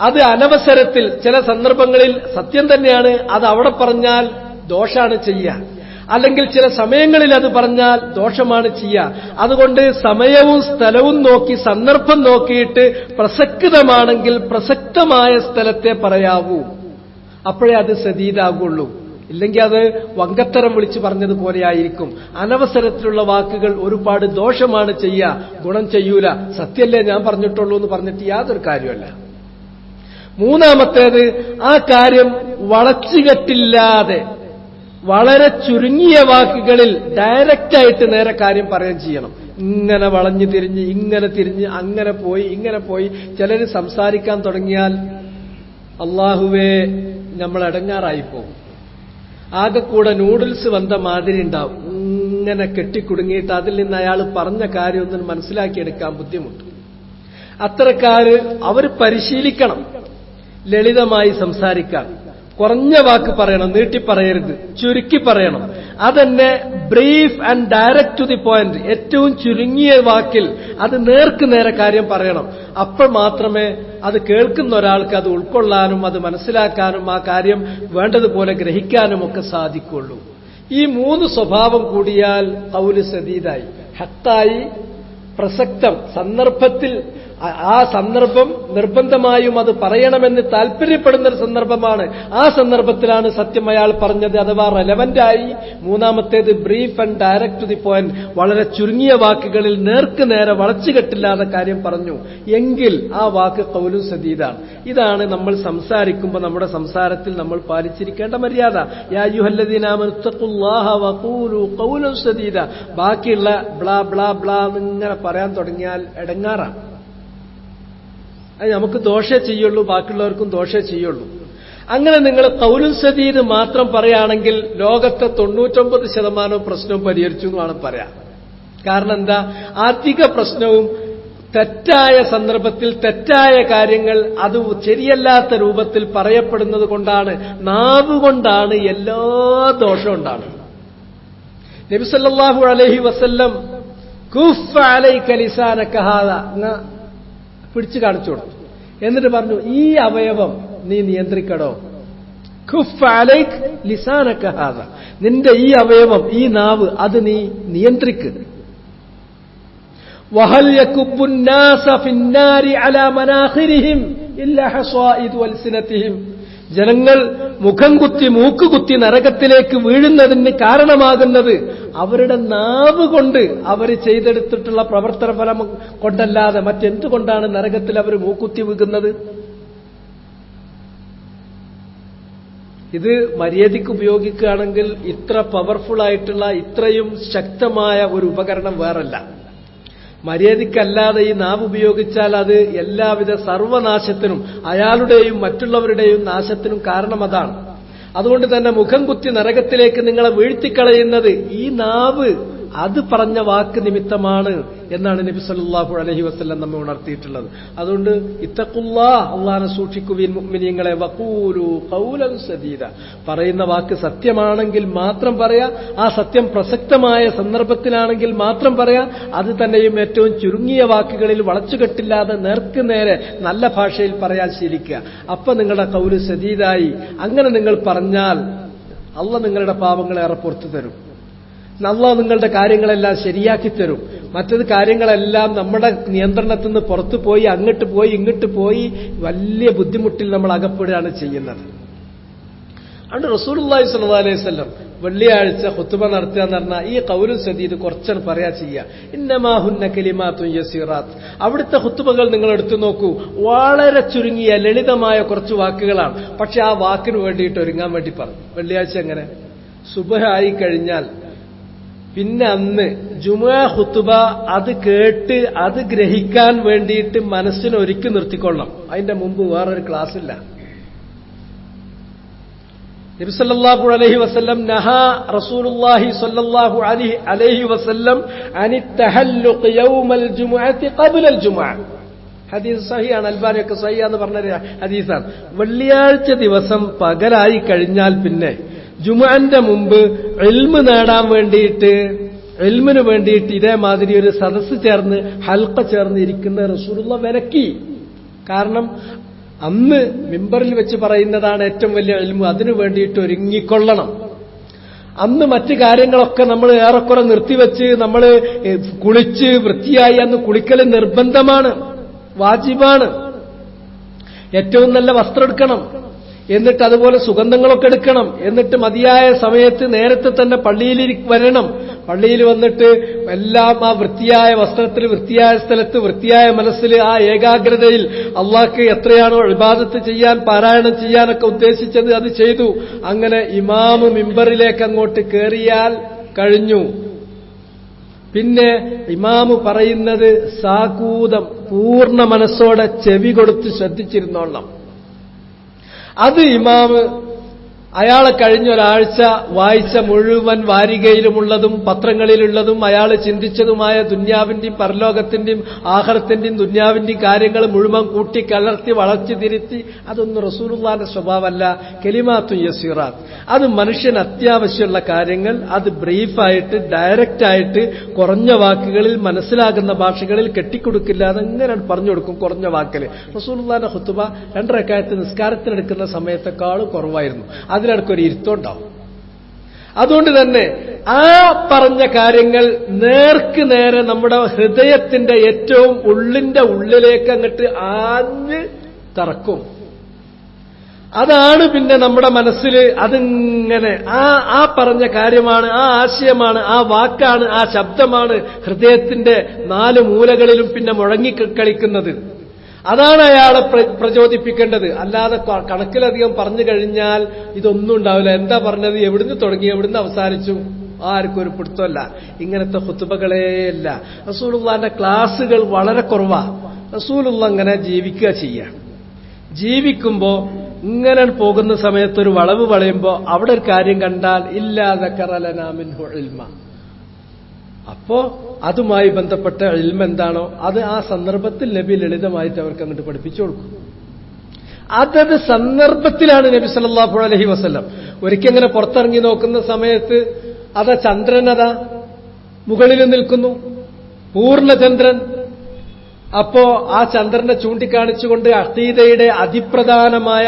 Speaker 1: അത് അനവസരത്തിൽ ചില സന്ദർഭങ്ങളിൽ സത്യം തന്നെയാണ്, അത് അവിടെ പറഞ്ഞാൽ ദോഷാണ് ചെയ്യുക. അല്ലെങ്കിൽ ചില സമയങ്ങളിൽ അത് പറഞ്ഞാൽ ദോഷമാണ് ചെയ്യുക. അതുകൊണ്ട് സമയവും സ്ഥലവും നോക്കി സന്ദർഭം നോക്കിയിട്ട് പ്രസക്തമാണെങ്കിൽ പ്രസക്തമായ സ്ഥലത്തെ പറയാവൂ. അപ്പോഴേ അത് സദീദാകുള്ളൂ. ഇല്ലെങ്കിൽ അത് വങ്കത്തരം വിളിച്ചു പറഞ്ഞതുപോലെയായിരിക്കും. അനവസരത്തിലുള്ള വാക്കുകൾ ഒരുപാട് ദോഷമാണ് ചെയ്യുക, ഗുണം ചെയ്യൂല. സത്യല്ലേ ഞാൻ പറഞ്ഞിട്ടുള്ളൂ എന്ന് പറഞ്ഞിട്ട് യാതൊരു കാര്യമല്ല. മൂന്നാമത്തേത്, ആ കാര്യം വളച്ചുകെട്ടില്ലാതെ വളരെ ചുരുങ്ങിയ വാക്കുകളിൽ ഡയറക്റ്റായിട്ട് നേരെ കാര്യം പറയുകയും ചെയ്യണം. ഇങ്ങനെ വളഞ്ഞു തിരിഞ്ഞ് ഇങ്ങനെ തിരിഞ്ഞ് അങ്ങനെ പോയി ഇങ്ങനെ പോയി ചിലർ സംസാരിക്കാൻ തുടങ്ങിയാൽ അള്ളാഹുവേ നമ്മൾ ഇടങ്ങാറായിപ്പോകും. ആകെ കൂടെ നൂഡിൽസ് വന്ന മാതിരി ഉണ്ടാവും. ഇങ്ങനെ കെട്ടിക്കുടുങ്ങിയിട്ട് അതിൽ നിന്ന് അയാൾ പറഞ്ഞ കാര്യമൊന്നും മനസ്സിലാക്കിയെടുക്കാൻ ബുദ്ധിമുട്ട്. അത്തരക്കാര് അവർ പരിശീലിക്കണം ലളിതമായി സംസാരിക്കാൻ. കുറഞ്ഞ വാക്ക് പറയണം, നീട്ടി പറയരുത്, ചുരുക്കി പറയണം. അതെന്നെ brief and direct to the point, ഏറ്റവും ചുരുങ്ങിയ വാക്കിൽ അത് നേർക്ക് നേരെ കാര്യം പറയണം. അപ്പോൾ മാത്രമേ അത് കേൾക്കുന്ന ഒരാൾക്ക് അത് ഉൾക്കൊള്ളാനും അത് മനസ്സിലാക്കാനും ആ കാര്യം വേണ്ടതുപോലെ ഗ്രഹിക്കാനും ഒക്കെ സാധിക്കുള്ളൂ. ഈ മൂന്ന് സ്വഭാവം കൂടിയാൽ ഖൗല് സദീദായി, ഹത്തായി, പ്രസക്തം, സന്ദർഭത്തിൽ ആ സന്ദർഭം നിർബന്ധമായും അത് പറയണമെന്ന് താല്പര്യപ്പെടുന്ന ഒരു സന്ദർഭമാണ്. ആ സന്ദർഭത്തിലാണ് സത്യം അയാൾ പറഞ്ഞത്, അഥവാ റെലവന്റായി. മൂന്നാമത്തേത് brief and direct to the point, വളരെ ചുരുങ്ങിയ വാക്കുകളിൽ നേർക്ക് നേരെ വളച്ചുകെട്ടില്ലാതെ കാര്യം പറഞ്ഞു എങ്കിൽ ആ വാക്ക് ഖൗലുൻ സദീദാണ്. ഇതാണ് നമ്മൾ സംസാരിക്കുമ്പോൾ നമ്മുടെ സംസാരത്തിൽ നമ്മൾ പാലിച്ചിരിക്കേണ്ട മര്യാദ. യാ അയ്യുഹല്ലദീന ആമനൂ തഖുല്ലാഹ വഖൂലു ഖൗലൻ സദീദ. ബാക്കിയുള്ള ബ്ലാ ബ്ലാ ബ്ലാ എന്നിങ്ങനെ പറയാൻ തുടങ്ങിയാൽ ഇടങ്ങാറാണ്. അത് നമുക്ക് ദോഷേ ചെയ്യുള്ളൂ, ബാക്കിയുള്ളവർക്കും ദോഷേ ചെയ്യുള്ളൂ. അങ്ങനെ നിങ്ങൾ ഖൗലുൻ സദീദ് മാത്രം പറയുകയാണെങ്കിൽ ലോകത്തെ 99% പ്രശ്നവും പരിഹരിച്ചു എന്ന് വേണം പറയാം. കാരണം എന്താ, അധിക പ്രശ്നവും തെറ്റായ സന്ദർഭത്തിൽ തെറ്റായ കാര്യങ്ങൾ അത് ശരിയല്ലാത്ത രൂപത്തിൽ പറയപ്പെടുന്നത് കൊണ്ടാണ്. നാവ് കൊണ്ടാണ് എല്ലാ ദോഷവും ഉണ്ടാകുന്നത്. നബി സല്ലല്ലാഹു അലൈഹി വസല്ലം കുഫ്ഫ അലൈക ലിസാനക ഹാദാ പിടിച്ചു കാണിച്ചു കൊടുത്തു. എന്നിട്ട് പറഞ്ഞു, ഈ അവയവം നീ നിയന്ത്രിക്കടോ. കുഫ്ഫ അലൈക ലിസാനക ഹാദാ, നിന്റെ ഈ അവയവം, ഈ നാവ്, അത് നീ നിയന്ത്രിക്ക്. വഹൽ യകുബ്ബുൻ നാസ ഫിന്നാരി അലാ മനാഖിരിഹിം ഇല്ലാ ഹസായിദു അൽസിനതിഹിം. ജനങ്ങൾ മുഖം കുത്തി മൂക്കുകുത്തി നരകത്തിലേക്ക് വീഴുന്നതിന് കാരണമാകുന്നത് അവരുടെ നാവ് കൊണ്ട് അവർ ചെയ്തെടുത്തിട്ടുള്ള പ്രവർത്തന ഫലം കൊണ്ടല്ലാതെ മറ്റെന്തുകൊണ്ടാണ് നരകത്തിൽ അവർ മൂക്കുത്തി വീഴുന്നത്? ഇത് മര്യാദയ്ക്ക് ഉപയോഗിക്കുകയാണെങ്കിൽ ഇത്ര പവർഫുൾ ആയിട്ടുള്ള ഇത്രയും ശക്തമായ ഒരു ഉപകരണം വേറല്ല. മര്യാദയ്ക്കല്ലാതെ ഈ നാവ് ഉപയോഗിച്ചാൽ അത് എല്ലാവിധ സർവനാശത്തിനും അയാളുടെയും മറ്റുള്ളവരുടെയും നാശത്തിനും കാരണം അതാണ്. അതുകൊണ്ട് തന്നെ മുഖം കുത്തി നരകത്തിലേക്ക് നിങ്ങളെ വീഴ്ത്തിക്കളയുന്നത് ഈ നാവ് അത് പറഞ്ഞ വാക്ക് നിമിത്തമാണ് എന്നാണ് നബി സല്ലല്ലാഹു അലൈഹി വസല്ലം നമ്മെ ഉണർത്തിയിട്ടുള്ളത്. അതുകൊണ്ട് ഇത്തഖുല്ലാഹ്, അല്ലാഹനെ സൂക്ഷിക്കുവിൻ മുഅ്മിനീങ്ങളെ, വഖൂലു ഖൗലൻ സദീദ, പറയുന്ന വാക്ക് സത്യമാണെങ്കിൽ മാത്രം പറയാ, ആ സത്യം പ്രസക്തമായ സന്ദർഭത്തിലാണെങ്കിൽ മാത്രം പറയാ, അത് തന്നെയും ഏറ്റവും ചുരുങ്ങിയ വാക്കുകളിൽ വളച്ചുകെട്ടില്ലാതെ നേർക്ക് നേരെ നല്ല ഭാഷയിൽ പറയാൻ ശീലിക്കുക. അപ്പൊ നിങ്ങളുടെ ഖൗല് സദീദായി. അങ്ങനെ നിങ്ങൾ പറഞ്ഞാൽ അല്ലാഹ് നിങ്ങളുടെ പാപങ്ങളേറെ പുറത്തു തരും. അല്ലാഹ് നിങ്ങളുടെ കാര്യങ്ങളെല്ലാം ശരിയാക്കി തരും. മറ്റത് കാര്യങ്ങളെല്ലാം നമ്മുടെ നിയന്ത്രണത്തിൽ നിന്ന് പുറത്തു പോയി അങ്ങോട്ട് പോയി ഇങ്ങോട്ട് പോയി വലിയ ബുദ്ധിമുട്ടിൽ നമ്മൾ അകപ്പെടുകയാണ് ചെയ്യുന്നത്. അതുകൊണ്ട് റസൂലുള്ളാഹി സ്വല്ലല്ലാഹു അലൈഹി വസല്ലം വെള്ളിയാഴ്ച ഖുത്ബ നടത്തുക എന്ന് പറഞ്ഞാൽ ഈ ഖൗലുൻ സദീദ് കുറച്ചാണ് പറയാ ചെയ്യുക. ഇന്നമാ ഹുന്ന കലിമാത്തുൻ യസീറാത്ത്. അവിടുത്തെ ഖുത്ബകൾ നിങ്ങൾ എടുത്തു നോക്കൂ, വളരെ ചുരുങ്ങിയ ലളിതമായ കുറച്ച് വാക്കുകളാണ്. പക്ഷെ ആ വാക്കിന് വേണ്ടിയിട്ട് ഒരുങ്ങാൻ വേണ്ടി പറഞ്ഞു. വെള്ളിയാഴ്ച എങ്ങനെ സുബ്ഹ് ആയി കഴിഞ്ഞാൽ പിന്നെ അന്ന് ജുമുഅ ഖുത്ബ അത് കേട്ട് അത് ഗ്രഹിക്കാൻ വേണ്ടിയിട്ട് മനസ്സിനെ ഒരുക്കി നിർത്തിക്കൊള്ളണം. അതിന്റെ മുമ്പ് വേറൊരു ക്ലാസ് ഇല്ല. നബി സല്ലല്ലാഹു അലൈഹി വസല്ലം നഹാ റസൂലുള്ളാഹി സല്ലല്ലാഹു അലൈഹി വസല്ലം അനി തഹല്ലുഖ് യൗമൽ ജുമുഅത്തി ഖബ്ലൽ ജുമുഅ. ഹദീസ് സഹിയാണ്, അൽബാനിയൊക്കെ സഹിയാന്ന് പറഞ്ഞ ഹദീസാണ്. വെള്ളിയാഴ്ച ദിവസം പകലായി കഴിഞ്ഞാൽ പിന്നെ ജുമുഅന്റെ മുമ്പ് ഇൽമ് നേടാൻ വേണ്ടിയിട്ട്, ഇൽമിന് വേണ്ടിയിട്ട് ഇതേമാതിരി ഒരു സദസ്സ് ചേർന്ന് ഹൽഖ ചേർന്ന് ഇരിക്കുന്ന റസൂലുള്ളാഹി വിലക്കി. കാരണം അന്ന് മിമ്പറിൽ വെച്ച് പറയുന്നതാണ് ഏറ്റവും വലിയ ഇൽമ്. അതിനു വേണ്ടിയിട്ട് ഒരുങ്ങിക്കൊള്ളണം. അന്ന് മറ്റു കാര്യങ്ങളൊക്കെ നമ്മൾ ഏറെക്കുറെ നിർത്തിവെച്ച് നമ്മൾ കുളിച്ച് വൃത്തിയായി അന്ന് കുളിക്കൽ നിർബന്ധമാണ്, വാജിബാണ്. ഏറ്റവും നല്ല വസ്ത്രം എടുക്കണം, എന്നിട്ട് അതുപോലെ സുഗന്ധങ്ങളൊക്കെ എടുക്കണം, എന്നിട്ട് മതിയായ സമയത്ത് നേരത്തെ തന്നെ പള്ളിയിൽ വരണം. പള്ളിയിൽ വന്നിട്ട് എല്ലാം ആ വൃത്തിയായ വസ്ത്രത്തിൽ, വൃത്തിയായ സ്ഥലത്ത്, വൃത്തിയായ മനസ്സിൽ, ആ ഏകാഗ്രതയിൽ അള്ളാഹ്ക്ക് എത്രയാണോ ഇബാദത്ത് ചെയ്യാൻ, പാരായണം ചെയ്യാനൊക്കെ ഉദ്ദേശിച്ചത് അത് ചെയ്തു. അങ്ങനെ ഇമാമ് മിമ്പറിലേക്ക് അങ്ങോട്ട് കയറിയാൽ കഴിഞ്ഞു. പിന്നെ ഇമാമ് പറയുന്നത് സാകൂതം പൂർണ്ണ മനസ്സോടെ ചെവി കൊടുത്ത് ശ്രദ്ധിച്ചിരുന്നോളണം. അത് ഇമാമ് അയാളെ കഴിഞ്ഞ ഒരാഴ്ച വായിച്ച മുഴുവൻ വാരികയിലുമുള്ളതും പത്രങ്ങളിലുള്ളതും അയാൾ ചിന്തിച്ചതുമായ ദുന്യാവിന്റെയും പരലോകത്തിന്റെയും ആഖിറത്തിന്റെയും ദുന്യാവിന്റെയും കാര്യങ്ങൾ മുഴുവൻ കൂട്ടി കലർത്തി വളച്ചു തിരുത്തി, അതൊന്നും റസൂലുള്ളാഹിന്റെ സ്വഭാവമല്ല. കലിമാത്തുൻ യസീറാത്ത്, അത് മനുഷ്യന് അത്യാവശ്യമുള്ള കാര്യങ്ങൾ അത് ബ്രീഫായിട്ട് ഡയറക്റ്റായിട്ട് കുറഞ്ഞ വാക്കുകളിൽ മനസ്സിലാകുന്ന ഭാഷകളിൽ കെട്ടിക്കൊടുക്കില്ലാതെ ഇങ്ങനെ പറഞ്ഞു കൊടുക്കും. കുറഞ്ഞ വാക്കിൽ റസൂലുള്ളാഹിന്റെ ഖുത്ബ 2 റക്അത്ത് നിസ്കാരത്തിനെടുക്കുന്ന സമയത്തെക്കാളും കുറവായിരുന്നു. അതിനിടയ്ക്കൊരു ഇരുത്തമുണ്ടാവും. അതുകൊണ്ട് തന്നെ ആ പറഞ്ഞ കാര്യങ്ങൾ നേർക്ക് നേരെ നമ്മുടെ ഹൃദയത്തിന്റെ ഏറ്റവും ഉള്ളിന്റെ ഉള്ളിലേക്ക് അങ്ങോട്ട് ആഞ്ഞ് തറക്കും. അതാണ് പിന്നെ നമ്മുടെ മനസ്സിൽ അതിങ്ങനെ ആ പറഞ്ഞ കാര്യമാണ്, ആ ആശയമാണ്, ആ വാക്കാണ്, ആ ശബ്ദമാണ് ഹൃദയത്തിന്റെ 4 മൂലകളിലും പിന്നെ മുഴങ്ങിക്കളിക്കുന്നത്. അതാണ് അയാളെ പ്രചോദിപ്പിക്കേണ്ടത്. അല്ലാതെ കണക്കിലധികം പറഞ്ഞു കഴിഞ്ഞാൽ ഇതൊന്നും ഉണ്ടാവില്ല. എന്താ പറഞ്ഞത്, എവിടുന്ന് തുടങ്ങി, എവിടുന്ന് അവസാനിച്ചു, ആർക്കും ഒരു പിടുത്തമല്ല. ഇങ്ങനത്തെ ഖുത്ബകളേയല്ല. റസൂലുള്ളാഹിന്റെ ക്ലാസുകൾ വളരെ കുറവാ. റസൂലുള്ള അങ്ങനെ ജീവിക്കുക ചെയ്യാം. ജീവിക്കുമ്പോ ഇങ്ങനെ പോകുന്ന സമയത്ത് ഒരു വളവ് വളയുമ്പോ അവിടെ ഒരു കാര്യം കണ്ടാൽ ഇല്ലാ ദക്കറ ലനാ മിൻഹു ഇൽമ, അപ്പോ അതുമായി ബന്ധപ്പെട്ട ഇൽമ എന്താണോ അത് ആ സന്ദർഭത്തിൽ നബി ലളിതമായിട്ട് അവർക്ക് അങ്ങോട്ട് പഠിപ്പിച്ചു കൊടുക്കും. അതത് സന്ദർഭത്തിലാണ് നബി സല്ലല്ലാഹു അലൈഹി വസല്ലം ഒരിക്കങ്ങനെ പുറത്തിറങ്ങി നോക്കുന്ന സമയത്ത് അതാ ചന്ദ്രനതാ മുകളിൽ നിൽക്കുന്നു, പൂർണ്ണചന്ദ്രൻ. അപ്പോ ആ ചന്ദ്രനെ ചൂണ്ടിക്കാണിച്ചുകൊണ്ട് അഖീദയുടെ അതിപ്രധാനമായ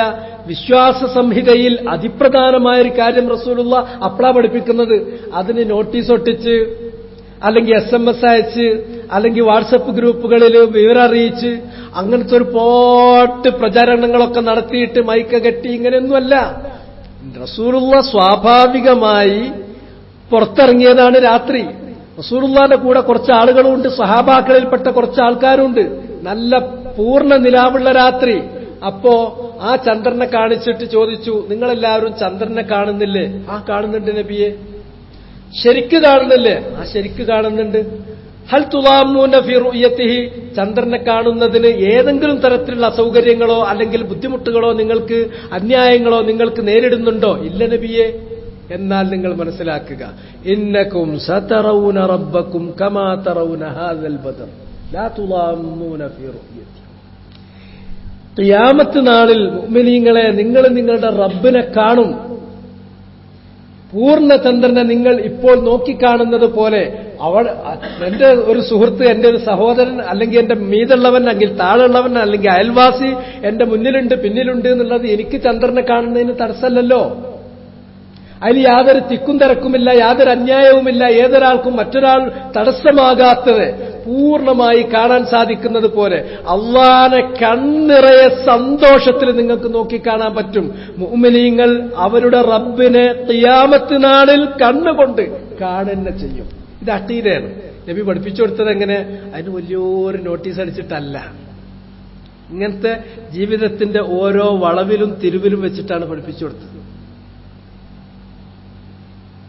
Speaker 1: വിശ്വാസ സംഹിതയിൽ അതിപ്രധാനമായ ഒരു കാര്യം റസൂലുള്ള അപ്പളാ പഠിപ്പിക്കുന്നത്. അതിന് നോട്ടീസ് ഒട്ടിച്ച് അല്ലെങ്കിൽ SMS അയച്ച് അല്ലെങ്കിൽ വാട്സപ്പ് ഗ്രൂപ്പുകളിൽ വിവരം അറിയിച്ച് അങ്ങനത്തെ ഒരു പോട്ട് പ്രചാരണങ്ങളൊക്കെ നടത്തിയിട്ട് മൈക്ക കെട്ടി ഇങ്ങനെയൊന്നുമല്ല. റസൂലുള്ള സ്വാഭാവികമായി പുറത്തിറങ്ങിയതാണ് രാത്രി. റസൂലുള്ളാഹിന്റെ കൂടെ കുറച്ച് ആളുകളുണ്ട്, സഹാബാക്കളിൽപ്പെട്ട കുറച്ച് ആൾക്കാരുണ്ട്. നല്ല പൂർണ്ണ നിലാവുള്ള രാത്രി. അപ്പോ ആ ചന്ദ്രനെ കാണിച്ചിട്ട് ചോദിച്ചു, നിങ്ങളെല്ലാവരും ചന്ദ്രനെ കാണുന്നില്ലേ? ആ കാണുന്നുണ്ട് നബിയെ. ശരിക്ക് കാണുന്നില്ലേ? ആ ശരിക്ക് കാണുന്നുണ്ട്. ഹൽ തുളാമൂന ഫി റുയതിഹി, ചന്ദ്രനെ കാണുന്നതിന് ഏതെങ്കിലും തരത്തിലുള്ള അസൗകര്യങ്ങളോ അല്ലെങ്കിൽ ബുദ്ധിമുട്ടുകളോ നിങ്ങൾക്ക്, അന്യായങ്ങളോ നിങ്ങൾക്ക് നേരിടുന്നുണ്ടോ? ഇല്ല നബിയെ. എന്നാൽ നിങ്ങൾ മനസ്സിലാക്കുക, ഇന്നകും സതറൗന റബ്ബക്കും കമാ തറൗന ഹാദൽ ബദർ ലാ തുളാമൂന ഫി റുയതിഹി. ഖിയാമത്ത് നാളിൽ മുഅ്മിനീങ്ങളെ, നിങ്ങൾ നിങ്ങളുടെ റബ്ബിനെ കാണും. പൂർണ്ണചന്ദ്രനെ നിങ്ങൾ ഇപ്പോൾ നോക്കിക്കാണുന്നത് പോലെ. എന്റെ ഒരു സുഹൃത്ത്, എന്റെ ഒരു സഹോദരൻ, അല്ലെങ്കിൽ എന്റെ മീതുള്ളവൻ, അല്ലെങ്കിൽ താഴെയുള്ളവൻ, അല്ലെങ്കിൽ അയൽവാസി എന്റെ മുന്നിലുണ്ട് പിന്നിലുണ്ട് എന്നുള്ളത് എനിക്ക് ചന്ദ്രനെ കാണുന്നതിന് തടസ്സമല്ലല്ലോ. അതിൽ യാതൊരു തിക്കും തിരക്കുമില്ല, യാതൊരു അന്യായവുമില്ല. ഏതൊരാൾക്കും മറ്റൊരാൾ തടസ്സമാകാത്തത് പൂർണ്ണമായി കാണാൻ സാധിക്കുന്നത് പോലെ അള്ളാനെ കണ്ണിറയെ സന്തോഷത്തിൽ നിങ്ങൾക്ക് നോക്കിക്കാണാൻ പറ്റും. മുഅ്മിനീങ്ങൾ അവരുടെ റബ്ബിനെ ഖിയാമത്ത് നാളിൽ കണ്ണുകൊണ്ട് കാണുന്ന ചെയ്യും. ഇത് അഖീദയാണ്. നബി പഠിപ്പിച്ചു കൊടുത്തത് എങ്ങനെ? അതിന് വലിയൊരു നോട്ടീസ് അടിച്ചിട്ടല്ല, ഇങ്ങനത്തെ ജീവിതത്തിന്റെ ഓരോ വളവിലും തിരിവിലും വെച്ചിട്ടാണ് പഠിപ്പിച്ചു കൊടുത്തത്.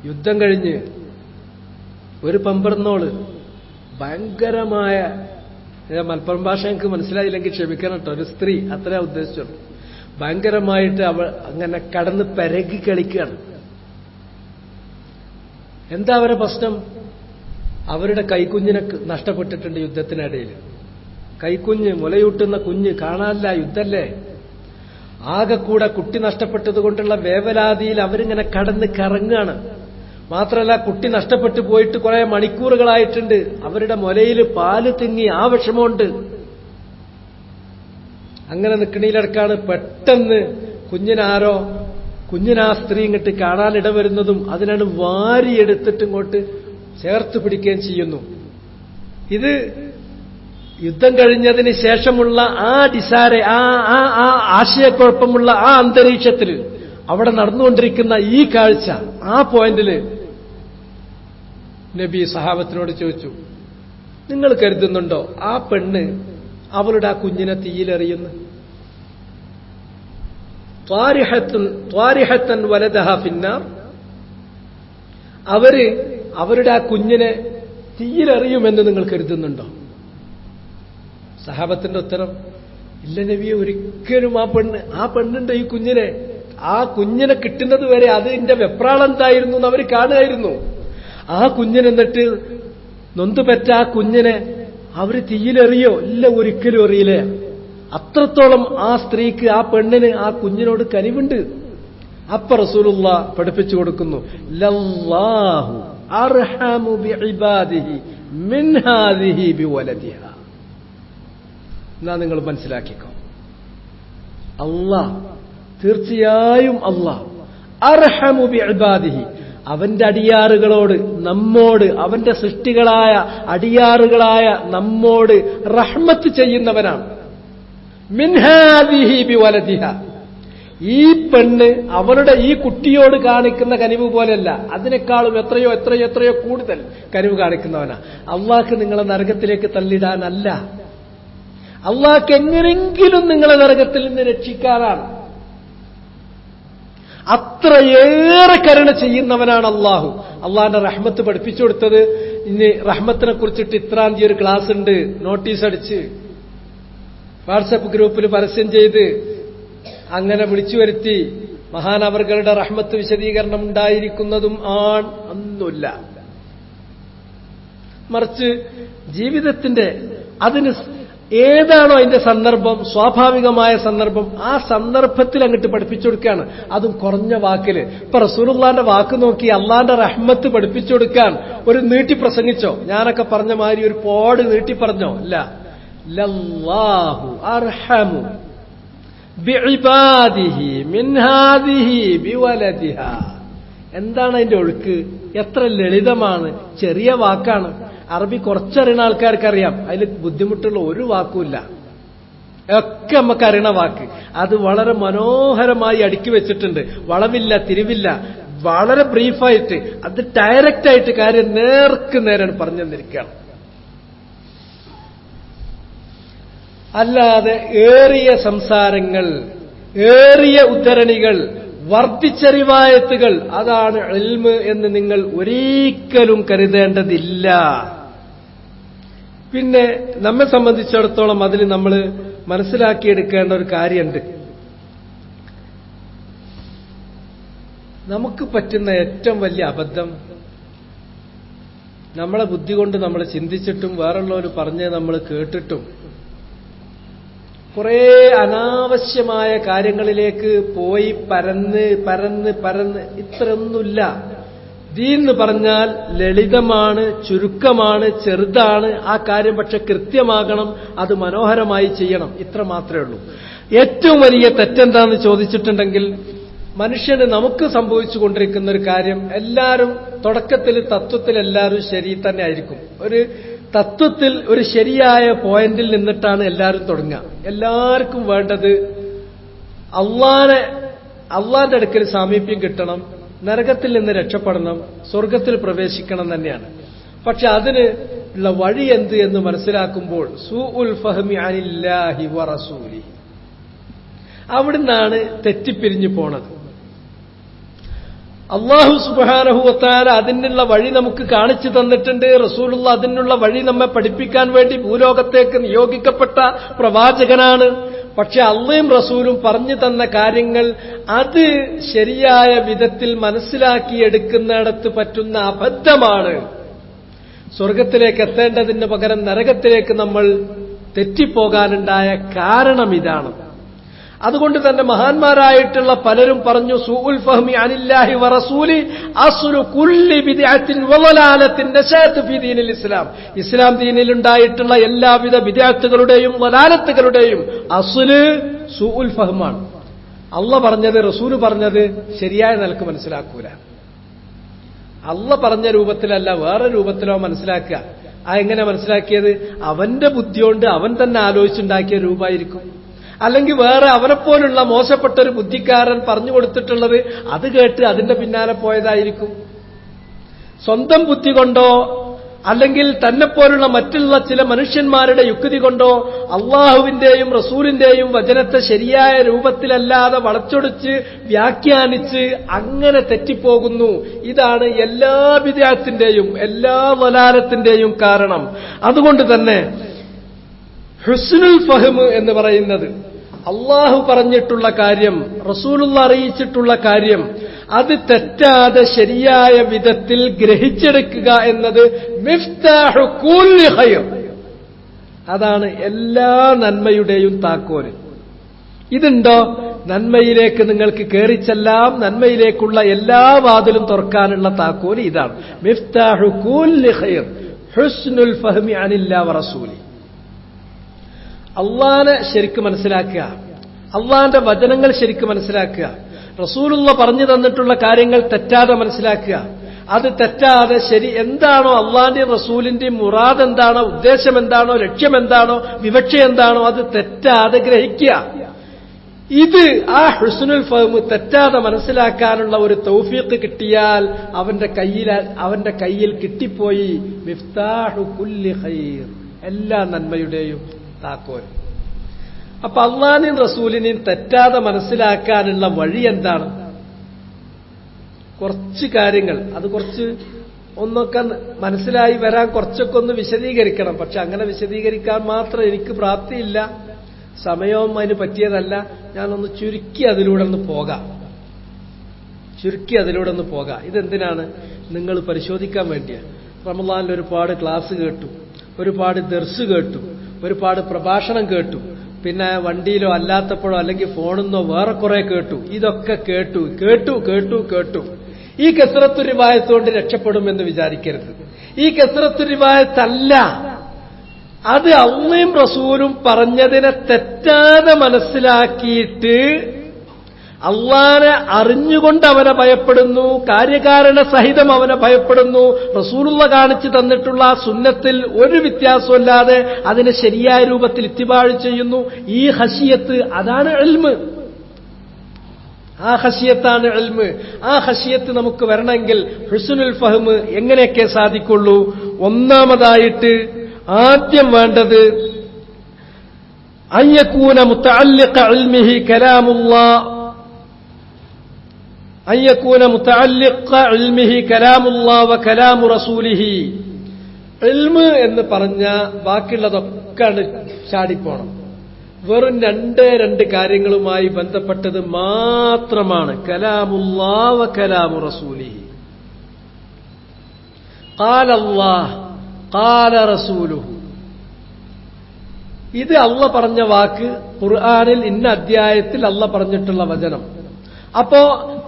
Speaker 1: യുദ്ധം കഴിഞ്ഞ് ഒരു പമ്പർന്നോള് ഭയങ്കരമായ, മലപ്പുറം ഭാഷ എനിക്ക് മനസ്സിലായില്ലെങ്കിൽ ക്ഷമിക്കണം കേട്ടോ, ഒരു സ്ത്രീ, അത്രയാ ഉദ്ദേശിച്ചുള്ളൂ. ഭയങ്കരമായിട്ട് അവൾ അങ്ങനെ കടന്ന് പെരകി കളിക്കുകയാണ്. എന്താ അവരുടെ പ്രശ്നം? അവരുടെ കൈക്കുഞ്ഞിനെ നഷ്ടപ്പെട്ടിട്ടുണ്ട് യുദ്ധത്തിനിടയിൽ. കൈക്കുഞ്ഞ്, മുലയൂട്ടുന്ന കുഞ്ഞ് കാണാനില്ല, യുദ്ധല്ലേ. ആകെ കൂടെ കുട്ടി നഷ്ടപ്പെട്ടത് കൊണ്ടുള്ള വേവലാതിയിൽ അവരിങ്ങനെ കടന്ന് കറങ്ങാണ്. മാത്രമല്ല, കുട്ടി നഷ്ടപ്പെട്ടു പോയിട്ട് കുറെ മണിക്കൂറുകളായിട്ടുണ്ട്. അവരുടെ മുലയിൽ പാല് തിങ്ങി, ആ വിഷമമുണ്ട്. അങ്ങനെ നിൽക്കണീലടക്കാണ് പെട്ടെന്ന് കുഞ്ഞിനാ സ്ത്രീ ഇങ്ങോട്ട് കാണാനിടവരുന്നതും അതിനാണ് വാരിയെടുത്തിട്ട് ഇങ്ങോട്ട് ചേർത്ത് പിടിക്കുകയും ചെയ്യുന്നു. ഇത് യുദ്ധം കഴിഞ്ഞതിന് ശേഷമുള്ള ആ ആശയക്കുഴപ്പമുള്ള ആ അന്തരീക്ഷത്തിൽ അവിടെ നടന്നുകൊണ്ടിരിക്കുന്ന ഈ കാഴ്ച, ആ പോയിന്റിൽ നബി സഹാബത്തിനോട് ചോദിച്ചു, നിങ്ങൾ കരുതുന്നുണ്ടോ ആ പെണ്ണ് അവളുടെ ആ കുഞ്ഞിനെ തീയിലെറിയുന്നു? ത്വാരിഹത്തൻ വലദഹ ഫിന്നാർ, അവരുടെ ആ കുഞ്ഞിനെ തീയിലെറിയുമെന്ന് നിങ്ങൾ കരുതുന്നുണ്ടോ? സഹാബത്തിന്റെ ഉത്തരം, ഇല്ല നബിയെ, ഒരിക്കലും ആ പെണ്ണിന്റെ ഈ കുഞ്ഞിനെ കിട്ടുന്നത് വരെ അതിന്റെ വെപ്രാളം എന്തായിരുന്നു എന്ന് അവർ കാണുമായിരുന്നു. ആ കുഞ്ഞിനെന്നിട്ട് നൊന്തുപെറ്റ ആ കുഞ്ഞിനെ അവര് തീയിലെറിയോ? ഇല്ല, ഒരിക്കലും എറിയില്ല. അത്രത്തോളം ആ സ്ത്രീക്ക്, ആ പെണ്ണിന് ആ കുഞ്ഞിനോട് കനിവുണ്ട്. അപ്പ റസൂലുള്ള പഠിപ്പിച്ചു കൊടുക്കുന്നു, ലല്ലാഹു അർഹമു ബിഇബാദിഹി മിൻ ഹാദിഹി ബിവലദിഹാ. എന്നാ നിങ്ങൾ മനസ്സിലാക്കിക്കോ, തീർച്ചയായും അല്ലാഹ് അർഹമു ബിഇബാദിഹി, അവന്റെ അടിയാറുകളോട്, നമ്മോട്, അവന്റെ സൃഷ്ടികളായ അടിയാറുകളായ നമ്മോട് റഹ്മത്ത് ചെയ്യുന്നവനാണ്. മിൻ ഹാദിഹി ബിവലദിഹാ, ഈ പെണ്ണ് അവളുടെ ഈ കുട്ടിയോട് കാണിക്കുന്ന കനിവ് പോലെയല്ല, അതിനേക്കാളും എത്രയോ എത്രയോ എത്രയോ കൂടുതൽ കനിവ് കാണിക്കുന്നവനാ. അള്ളാഹ്ക്ക് നിങ്ങളെ നരകത്തിലേക്ക് തള്ളിടാനല്ല, അള്ളാഹ്ക്ക് എങ്ങനെങ്കിലും നിങ്ങളെ നരകത്തിൽ നിന്ന് രക്ഷിക്കാനാണ്. അത്രയേറെ കരുണ ചെയ്യുന്നവനാണ് അള്ളാഹു. അള്ളാഹിന്റെ റഹ്മത്ത് പഠിപ്പിച്ചു കൊടുത്തത്. ഇനി റഹ്മത്തിനെ കുറിച്ചിട്ട് ഇത്രാം തീയതി ഒരു ക്ലാസ് ഉണ്ട്, നോട്ടീസ് അടിച്ച് വാട്സപ്പ് ഗ്രൂപ്പിൽ പരസ്യം ചെയ്ത് അങ്ങനെ വിളിച്ചു വരുത്തി മഹാനവറുകളുടെ റഹ്മത്ത് വിശദീകരണം ഉണ്ടായിരിക്കുന്നതും ഒന്നുമില്ല. മറിച്ച് ജീവിതത്തിന്റെ അതിന് ഏതാണോ അതിന്റെ സന്ദർഭം, സ്വാഭാവികമായ സന്ദർഭം, ആ സന്ദർഭത്തിൽ അങ്ങോട്ട് പഠിപ്പിച്ചു കൊടുക്കുകയാണ്. അതും കുറഞ്ഞ വാക്കില്. ഇപ്പൊ റസൂലുള്ളാന്റെ വാക്ക് നോക്കി അള്ളാന്റെ റഹ്മത്ത് പഠിപ്പിച്ചു കൊടുക്കാൻ ഒരു നീട്ടി പ്രസംഗിച്ചോ? ഞാനൊക്കെ പറഞ്ഞ മാതിരി ഒരു പോട് നീട്ടി പറഞ്ഞോ? ഇല്ല. ലല്ലാഹു അർഹമു ബിഇബാദിഹി മിൻ ഹാദിഹി ബിവലദിഹാ. എന്താണ് അതിന്റെ ഒഴുക്ക്? എത്ര ലളിതമാണ്, ചെറിയ വാക്കാണ്. അറബി കുറച്ചറിയുന്ന ആൾക്കാർക്കറിയാം, അതിൽ ബുദ്ധിമുട്ടുള്ള ഒരു വാക്കുമില്ല, ഒക്കെ നമുക്ക് അറിയണ വാക്ക്. അത് വളരെ മനോഹരമായി അടുക്കി വെച്ചിട്ടുണ്ട്, വളവില്ല തിരിവില്ല, വളരെ ബ്രീഫായിട്ട്, അത് ഡയറക്റ്റായിട്ട് കാര്യം നേർക്ക് നേരാണ് പറഞ്ഞു തന്നിരിക്കുകയാണ്. അല്ലാതെ ഏറിയ സംസാരങ്ങൾ, ഏറിയ ഉദ്ധരണികൾ, വർദ്ധിച്ച റിവായത്തുകൾ, അതാണ് ഇൽമ് എന്ന് നിങ്ങൾ ഒരിക്കലും കരുതേണ്ടതില്ല. പിന്നെ നമ്മെ സംബന്ധിച്ചിടത്തോളം അതിൽ നമ്മൾ മനസ്സിലാക്കിയെടുക്കേണ്ട ഒരു കാര്യമുണ്ട്. നമുക്ക് പറ്റുന്ന ഏറ്റവും വലിയ അബദ്ധം, നമ്മളെ ബുദ്ധി കൊണ്ട് നമ്മൾ ചിന്തിച്ചിട്ടും വേറുള്ളവർ പറഞ്ഞ് നമ്മൾ കേട്ടിട്ടും കുറേ അനാവശ്യമായ കാര്യങ്ങളിലേക്ക് പോയി പരന്ന് പരന്ന് പരന്ന് ഇത്രയൊന്നുമില്ല. ദീൻ എന്ന് പറഞ്ഞാൽ ലളിതമാണ്, ചുരുക്കമാണ്, ചെറുതാണ്. ആ കാര്യം പക്ഷെ കൃത്യമാകണം, അത് മനോഹരമായി ചെയ്യണം. ഇത്ര മാത്രമേ ഉള്ളൂ. ഏറ്റവും വലിയ തെറ്റെന്താന്ന് ചോദിച്ചിട്ടുണ്ടെങ്കിൽ, മനുഷ്യന് നമുക്ക് സംഭവിച്ചുകൊണ്ടിരിക്കുന്ന ഒരു കാര്യം, എല്ലാവരും തുടക്കത്തിൽ തത്വത്തിൽ എല്ലാവരും ശരി തന്നെ ആയിരിക്കും. ഒരു തത്വത്തിൽ ഒരു ശരിയായ പോയിന്റിൽ നിന്നിട്ടാണ് എല്ലാവരും തുടങ്ങുക. എല്ലാവർക്കും വേണ്ടത് അള്ളാന്റെ അടുക്കൽ സാമീപ്യം കിട്ടണം, നരകത്തിൽ നിന്ന് രക്ഷപ്പെടണം, സ്വർഗത്തിൽ പ്രവേശിക്കണം തന്നെയാണ്. പക്ഷെ അതിന് ഉള്ള വഴി എന്ത് എന്ന് മനസ്സിലാക്കുമ്പോൾ സൂഉൽ ഫഹ്മി അനില്ലാഹി വറസൂലി, അവിടുന്നാണ് തെറ്റിപ്പിരിഞ്ഞു പോണത്. അല്ലാഹു സുബ്ഹാനഹു വ തആല അതിനുള്ള വഴി നമുക്ക് കാണിച്ചു തന്നിട്ടുണ്ട്. റസൂലുള്ള അതിനുള്ള വഴി നമ്മെ പഠിപ്പിക്കാൻ വേണ്ടി ഭൂലോകത്തേക്ക് നിയോഗിക്കപ്പെട്ട പ്രവാചകനാണ്. പക്ഷെ അള്ളയും റസൂലും പറഞ്ഞു തന്ന കാര്യങ്ങൾ അത് ശരിയായ വിധത്തിൽ മനസ്സിലാക്കിയെടുക്കുന്നിടത്ത് പറ്റുന്ന അബദ്ധമാണ്. സ്വർഗത്തിലേക്ക് എത്തേണ്ടതിന് പകരം നരകത്തിലേക്ക് നമ്മൾ തെറ്റിപ്പോകാനുണ്ടായ കാരണം ഇതാണ്. അതുകൊണ്ട് തന്നെ മഹാന്മാരായിട്ടുള്ള പലരും പറഞ്ഞു, സൂഉൽ ഫഹ്മി അനില്ലാഹി വറസൂലി അസ്ലു കുല്ലി ബിദ്അത്തിൻ വളലാലത്തിൻ നശഅത് ഫീ ദീനിൽ ഇസ്ലാം. ഇസ്ലാം ദീനിലുണ്ടായിട്ടുള്ള എല്ലാവിധ ബിദ്അത്തുകളുടെയും വലാലത്തുകളുടെയും അസ്ല് സൂഉൽ ഫഹ്മാണ്. അല്ലാഹ് പറഞ്ഞത് റസൂൽ പറഞ്ഞത് ശരിയായ നിലക്ക് മനസ്സിലാക്കൂല. അല്ലാഹ് പറഞ്ഞ രൂപത്തിലല്ല വേറെ രൂപത്തിലോ മനസ്സിലാക്കുക. എങ്ങനെ മനസ്സിലാക്കിയത്? അവന്റെ ബുദ്ധിയോണ്ട് അവൻ തന്നെ ആലോചിച്ചുണ്ടാക്കിയ രൂപമായിരിക്കും. അല്ലെങ്കിൽ വേറെ അവനെപ്പോലുള്ള മോശപ്പെട്ട ഒരു ബുദ്ധിക്കാരൻ പറഞ്ഞു കൊടുത്തിട്ടുള്ളത് അത് കേട്ട് അതിന്റെ പിന്നാലെ പോയതായിരിക്കും. സ്വന്തം ബുദ്ധി കൊണ്ടോ അല്ലെങ്കിൽ തന്നെപ്പോലുള്ള മറ്റുള്ള ചില മനുഷ്യന്മാരുടെ യുക്തി കൊണ്ടോ അള്ളാഹുവിന്റെയും റസൂലിന്റെയും വചനത്തെ ശരിയായ രൂപത്തിലല്ലാതെ വളച്ചൊടിച്ച് വ്യാഖ്യാനിച്ച് അങ്ങനെ തെറ്റിപ്പോകുന്നു. ഇതാണ് എല്ലാ ബിദ്അത്തിന്റെയും എല്ലാ വലാലത്തിന്റെയും കാരണം. അതുകൊണ്ട് തന്നെ ഹുസ്നുൽ ഫഹ്മ് എന്ന് പറയുന്നത് അള്ളാഹു പറഞ്ഞിട്ടുള്ള കാര്യം, റസൂലുള്ള അറിയിച്ചിട്ടുള്ള കാര്യം, അത് തെറ്റാതെ ശരിയായ വിധത്തിൽ ഗ്രഹിച്ചെടുക്കുക എന്നത് മിഫ്താഹു കുല്ലി ഖൈർ, അതാണ് എല്ലാ നന്മയുടെയും താക്കോല്. ഇതുണ്ടോ? നന്മയിലേക്ക് നിങ്ങൾക്ക് കയറിച്ചെല്ലാം, നന്മയിലേക്കുള്ള എല്ലാ വാതിലും തുറക്കാനുള്ള താക്കോല് ഇതാണ്. മിഫ്താഹു കുല്ലി ഖൈർ ഹുസ്നുൽ ഫഹ്മി അനില്ലാഹി വറസൂലി. അള്ളാനെ ശരിക്കും മനസ്സിലാക്കുക, അള്ളാന്റെ വചനങ്ങൾ ശരിക്കും മനസ്സിലാക്കുക, റസൂലുള്ള പറഞ്ഞു തന്നിട്ടുള്ള കാര്യങ്ങൾ തെറ്റാതെ മനസ്സിലാക്കുക. അത് തെറ്റാതെ ശരി എന്താണോ അള്ളാന്റെയും റസൂലിന്റെയും മുറാദ് എന്താണോ, ഉദ്ദേശം എന്താണോ, ലക്ഷ്യം എന്താണോ, വിവക്ഷ എന്താണോ, അത് തെറ്റാതെ ഗ്രഹിക്കുക. ഇത് ആ ഹുസ്നുൽ ഫഹ്മ് തെറ്റാതെ മനസ്സിലാക്കാനുള്ള ഒരു തൗഫീഖ് കിട്ടിയാൽ അവന്റെ കയ്യിൽ കിട്ടിപ്പോയി മിഫ്താഹു കുല്ലി ഖൈർ, എല്ലാ നന്മയുടെയും താക്കോൽ. അപ്പൊ അള്ളാഹിനെയും റസൂലിനെയും തെറ്റാതെ മനസ്സിലാക്കാനുള്ള വഴി എന്താണ്? കുറച്ച് കാര്യങ്ങൾ, അത് കുറച്ച് ഒന്നൊക്കെ മനസ്സിലായി വരാൻ കുറച്ചൊക്കെ ഒന്ന് വിശദീകരിക്കണം. പക്ഷെ അങ്ങനെ വിശദീകരിക്കാൻ മാത്രം എനിക്ക് പ്രാപ്തിയില്ല, സമയവും അതിന് പറ്റിയതല്ല. ഞാനൊന്ന് ചുരുക്കി അതിലൂടെ ഒന്ന് പോകാം. ഇതെന്തിനാണ്? നിങ്ങൾ പരിശോധിക്കാൻ വേണ്ടിയാണ്. റമളാനിൽ ഒരുപാട് ക്ലാസ് കേട്ടു, ഒരുപാട് ദർസ് കേട്ടു, ഒരുപാട് പ്രഭാഷണം കേട്ടു, പിന്നെ വണ്ടിയിലോ അല്ലാത്തപ്പോഴോ അല്ലെങ്കിൽ ഫോണിന്നോ വേറെ കുറെ കേട്ടു. ഇതൊക്കെ കേട്ടു. ഈ കസ്റത്തു റിവായത്ത് കൊണ്ട് രക്ഷപ്പെടുമെന്ന് വിചാരിക്കരുത്. ഈ കസ്റത്തു റിവായത്തല്ല, അത് അള്ളയും റസൂലും പറഞ്ഞതിനെ തെറ്റാതെ മനസ്സിലാക്കിയിട്ട് അള്ളാനെ അറിഞ്ഞുകൊണ്ട് അവനെ ഭയപ്പെടുന്നു, കാര്യകാരണ സഹിതം അവനെ ഭയപ്പെടുന്നു. റസൂലുള്ള കാണിച്ചു തന്നിട്ടുള്ള ആ സുന്നത്തിൽ ഒരു വ്യത്യാസമില്ലാതെ അതിനെ ശരിയായ രൂപത്തിൽ ഇത്തിബാഴ് ചെയ്യുന്നു. ഈ ഖശിയത്ത്, അതാണ് ഇൽമ്. ആ ഖശിയത്താണ് ഇൽമ്. ആ ഖശിയത്ത് നമുക്ക് വരണമെങ്കിൽ ഹുസ്നുൽ ഫഹ്മ് എങ്ങനെയൊക്കെ സാധിക്കുള്ളൂ? ഒന്നാമതായിട്ട് ആദ്യം വേണ്ടത് അൻ യകൂന മുതഅല്ലിഖ ഇൽമിഹി കലാമുല്ലാഹ് അൻ യകൂന മുതഅല്ലിഖ ഇൽമിഹി കലാമുല്ലാഹ് വ കലാമു റസൂലിഹി. ഇൽമ് എന്ന് പറഞ്ഞ ബാക്കിയുള്ളതൊക്കെ ചാടിപ്പോണം. വെറും രണ്ട് കാര്യങ്ങളുമായി ബന്ധപ്പെട്ടത് മാത്രമാണ്. കലാമുല്ലാഹ് വ കലാമു റസൂലിഹി. ഖാല അല്ലാഹ് ഖാല റസൂലുഹു. ഇത് അള്ള പറഞ്ഞ വാക്ക്, ഖുർആനിൽ ഇന്ന അധ്യായത്തിൽ അള്ള പറഞ്ഞിട്ടുള്ള വചനം. അപ്പോ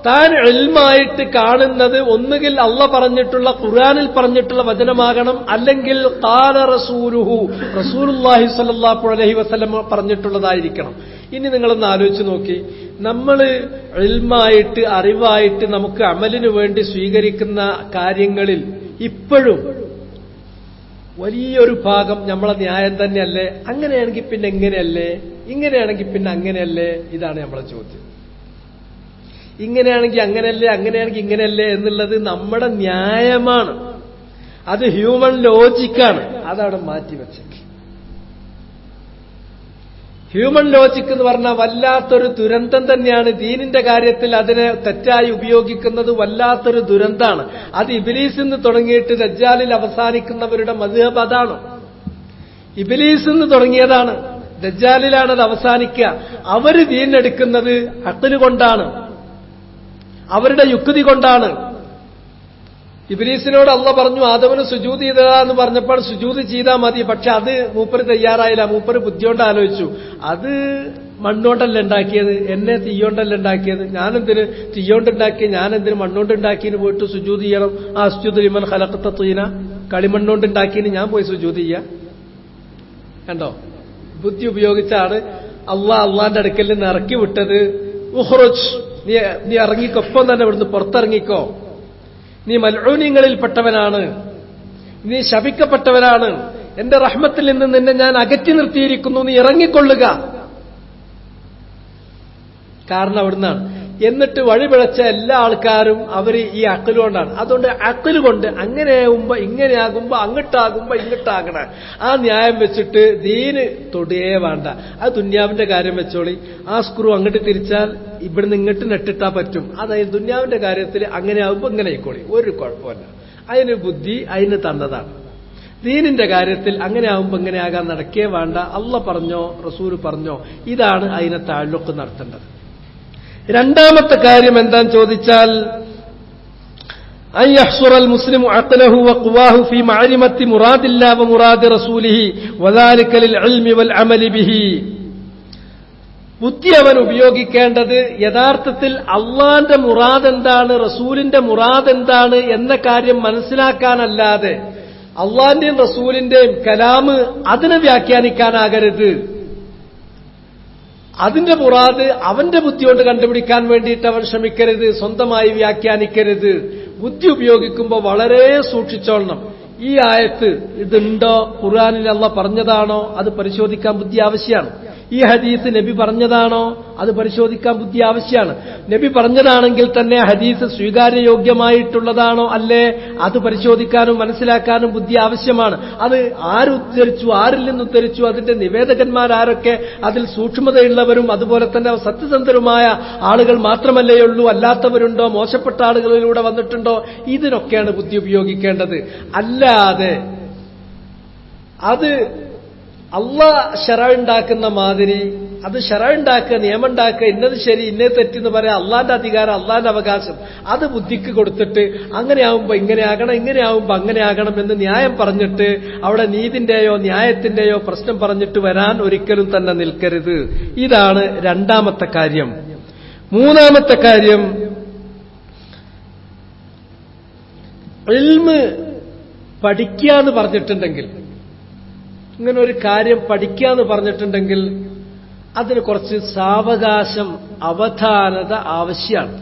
Speaker 1: താൻ ഇൽമായിട്ട് കാണുന്നത് ഒന്നുകിൽ അള്ള പറഞ്ഞിട്ടുള്ള ഖുർആനിൽ പറഞ്ഞിട്ടുള്ള വചനമാകണം, അല്ലെങ്കിൽ ഖാല റസൂലുഹു റസൂലുള്ളാഹി സ്വല്ലല്ലാഹു അലൈഹി വസല്ലം പറഞ്ഞിട്ടുള്ളതായിരിക്കണം. ഇനി നിങ്ങളൊന്ന് ആലോചിച്ച് നോക്കി, നമ്മൾ ഇൽമായിട്ട് അറിവായിട്ട് നമുക്ക് അമലിനു വേണ്ടി സ്വീകരിക്കുന്ന കാര്യങ്ങളിൽ ഇപ്പോഴും വലിയൊരു ഭാഗം നമ്മളെ ന്യായം തന്നെയല്ലേ? അങ്ങനെയാണെങ്കിൽ പിന്നെ എങ്ങനെയല്ലേ? ഇങ്ങനെയാണെങ്കിൽ പിന്നെ അങ്ങനെയല്ലേ? ഇതാണ് നമ്മളെ ചോദ്യം. ഇങ്ങനെയാണെങ്കിൽ അങ്ങനെയല്ലേ, അങ്ങനെയാണെങ്കിൽ ഇങ്ങനെയല്ലേ എന്നുള്ളത് നമ്മുടെ ന്യായമാണ്. അത് ഹ്യൂമൻ ലോജിക്കാണ്. അതവിടെ മാറ്റിവെച്ചേക്ക്. ഹ്യൂമൻ ലോജിക് എന്ന് പറഞ്ഞാൽ വല്ലാത്തൊരു ദുരന്തം തന്നെയാണ്. ദീനിന്റെ കാര്യത്തിൽ അതിനെ തെറ്റായി ഉപയോഗിക്കുന്നത് വല്ലാത്തൊരു ദുരന്താണ്. അത് ഇബ്ലീസിൽ നിന്ന് തുടങ്ങിയിട്ട് ദജ്ജാലിൽ അവസാനിക്കുന്നവരുടെ മദ്ഹബ് അതാണ്. ഇബ്ലീസിൽ നിന്ന് തുടങ്ങിയതാണ്, ദജ്ജാലിലാണ് അത് അവസാനിക്കുക. അവര് ദീനെടുക്കുന്നത് അഖ്ല് കൊണ്ടാണ്, അവരുടെ യുക്തി കൊണ്ടാണ്. ഇബ്ലീസിനോട് അള്ളാഹ് പറഞ്ഞു ആദമിന് സുജൂദ് ചെയ്തതാ എന്ന് പറഞ്ഞപ്പോൾ സുജൂദ് ചെയ്താൽ മതി. പക്ഷെ അത് മൂപ്പര് തയ്യാറായില്ല. മൂപ്പര് ബുദ്ധിയോണ്ട് ആലോചിച്ചു, അത് മണ്ണോണ്ടല്ല ഉണ്ടാക്കിയത്, എന്നെ തീയോണ്ടല്ല ഉണ്ടാക്കിയത്, ഞാനെന്തിന് തീയോണ്ടുണ്ടാക്കി, ഞാനെന്തിന് മണ്ണോണ്ടുണ്ടാക്കിന് പോയിട്ട് സുജൂദ് ചെയ്യണം? ആ അസ്ജുദു ലിമൻ ഖലഖത തീന, കളിമണ്ണോണ്ടുണ്ടാക്കിന് ഞാൻ പോയി സുജൂദ് ചെയ്യാം? കണ്ടോ, ബുദ്ധി ഉപയോഗിച്ചാണ് അള്ളാന്റെ അടുക്കൽ നിന്ന് ഇറക്കി വിട്ടത്. ഉഖ്റുജ്, നീ ഇറങ്ങിക്കോ, ഒപ്പം തന്നെ ഇവിടുന്ന് പുറത്തിറങ്ങിക്കോ, നീ മൽഊനിങ്ങളിൽപ്പെട്ടവനാണ്, നീ ശപിക്കപ്പെട്ടവനാണ്, എന്റെ റഹ്മത്തിൽ നിന്ന് നിന്നെ ഞാൻ അകറ്റി നിർത്തിയിരിക്കുന്നു, നീ ഇറങ്ങിക്കൊള്ളുക. കാരണം അവിടുന്നാണ്. എന്നിട്ട് വഴിപിഴച്ച എല്ലാ ആൾക്കാരും അവർ ഈ അഖ്ല് കൊണ്ടാണ്. അതുകൊണ്ട് അഖ്ല് കൊണ്ട് അങ്ങനെയാകുമ്പോ ഇങ്ങനെയാകുമ്പോ അങ്ങോട്ടാകുമ്പോ ഇങ്ങോട്ടാകണം. ആ ന്യായം വെച്ചിട്ട് ദീന് തൊടുകയേ വേണ്ട. അത് ദുന്യാവിന്റെ കാര്യം വെച്ചോളി. ആ സ്ക്രൂ അങ്ങോട്ട് തിരിച്ചാൽ ഇവിടുന്ന് ഇങ്ങോട്ട് നെട്ടിട്ടാ പറ്റും. അതായത് ദുന്യാവിന്റെ കാര്യത്തിൽ അങ്ങനെയാകുമ്പോ ഇങ്ങനെ ആയിക്കോളി, ഒരു കുഴപ്പമില്ല. അതിന് ബുദ്ധി അതിന് തന്നതാണ്. ദീനിന്റെ കാര്യത്തിൽ അങ്ങനെ ആകുമ്പോ ഇങ്ങനെയാകാൻ നടക്കേ വേണ്ട. അള്ളാഹ് പറഞ്ഞോ റസൂൽ പറഞ്ഞോ, ഇതാണ് അതിനെ താഴ്ലുക്ക് നടത്തേണ്ടത്. രണ്ടാമത്തെ കാര്യം എന്താന്ന് ചോദിച്ചാൽ, അൻ യഹ്സുറൽ മുസ്ലിമു അഖ്ലഹു വഖുവാഹു ഫീ മഅരിമത്തി മുറാദില്ലാഹി വമുറാദി റസൂലിഹി വദാലിക ലിൽ ഇൽമി വൽ അമലി ബിഹി. ബുദ്ധി അവൻ ഉപയോഗിക്കേണ്ടത് യഥാർത്ഥത്തിൽ അള്ളാന്റെ മുറാദ് എന്താണ്, റസൂലിന്റെ മുറാദ് എന്താണ് എന്ന കാര്യം മനസ്സിലാക്കാനല്ലാതെ അള്ളാന്റെയും റസൂലിന്റെയും കലാമ് അതിനെ വ്യാഖ്യാനിക്കാനാകരുത്. അതിന്റെ മുറാദ് അവന്റെ ബുദ്ധി കൊണ്ട് കണ്ടുപിടിക്കാൻ വേണ്ടിയിട്ട് അവൻ ശ്രമിക്കരുത്, സ്വന്തമായി വ്യാഖ്യാനിക്കരുത്. ബുദ്ധി ഉപയോഗിക്കുമ്പോൾ വളരെ സൂക്ഷിച്ചോളണം. ഈ ആയത്ത് ഇതുണ്ടോ, ഖുർആനിൽ അല്ലാഹ് പറഞ്ഞതാണോ, അത് പരിശോധിക്കാൻ ബുദ്ധി ആവശ്യമാണ്. ഈ ഹദീസ് നബി പറഞ്ഞതാണോ, അത് പരിശോധിക്കാൻ ബുദ്ധി ആവശ്യമാണ്. നബി പറഞ്ഞതാണെങ്കിൽ തന്നെ ഹദീസ് സ്വീകാര്യയോഗ്യമായിട്ടുള്ളതാണോ അല്ലേ, അത് പരിശോധിക്കാനും മനസ്സിലാക്കാനും ബുദ്ധി ആവശ്യമാണ്. അത് ആരുദ്ധരിച്ചു, ആരിൽ നിന്ന് ഉദ്ധരിച്ചു, അതിന്റെ നിവേദകന്മാരാരൊക്കെ, അതിൽ സൂക്ഷ്മതയുള്ളവരും അതുപോലെ തന്നെ സത്യസന്ധരുമായ ആളുകൾ മാത്രമല്ലേയുള്ളൂ, അല്ലാത്തവരുണ്ടോ, മോശപ്പെട്ട ആളുകളിലൂടെ വന്നിട്ടുണ്ടോ, ഇതിനൊക്കെയാണ് ബുദ്ധി ഉപയോഗിക്കേണ്ടത്. അല്ലാതെ അത് അള്ളാഹ് ശറഉണ്ടാക്കുന്ന മാതിരി, അത് ശറഉണ്ടാക്കുക, നിയമം ഉണ്ടാക്കുക, ഇന്നത് ശരി ഇന്നത് തെറ്റെന്ന് പറയാം, അള്ളാന്റെ അധികാരം, അള്ളാന്റെ അവകാശം, അത് ബുദ്ധിക്ക് കൊടുത്തിട്ട് അങ്ങനെയാവുമ്പോ ഇങ്ങനെയാകണം, ഇങ്ങനെയാവുമ്പോ അങ്ങനെയാകണം എന്ന് ന്യായം പറഞ്ഞിട്ട് അവിടെ നീതിന്റെയോ ന്യായത്തിന്റെയോ പ്രശ്നം പറഞ്ഞിട്ട് വരാൻ ഒരിക്കലും തന്നെ നിൽക്കരുത്. ഇതാണ് രണ്ടാമത്തെ കാര്യം. മൂന്നാമത്തെ കാര്യം, ഇൽമ് പഠിക്കാന്ന് പറഞ്ഞിട്ടുണ്ടെങ്കിൽ, ഇങ്ങനെ ഒരു കാര്യം പഠിക്കാന്ന് പറഞ്ഞിട്ടുണ്ടെങ്കിൽ അതിന് കുറച്ച് സാവകാശം, അവധാനത ആവശ്യമാണ്.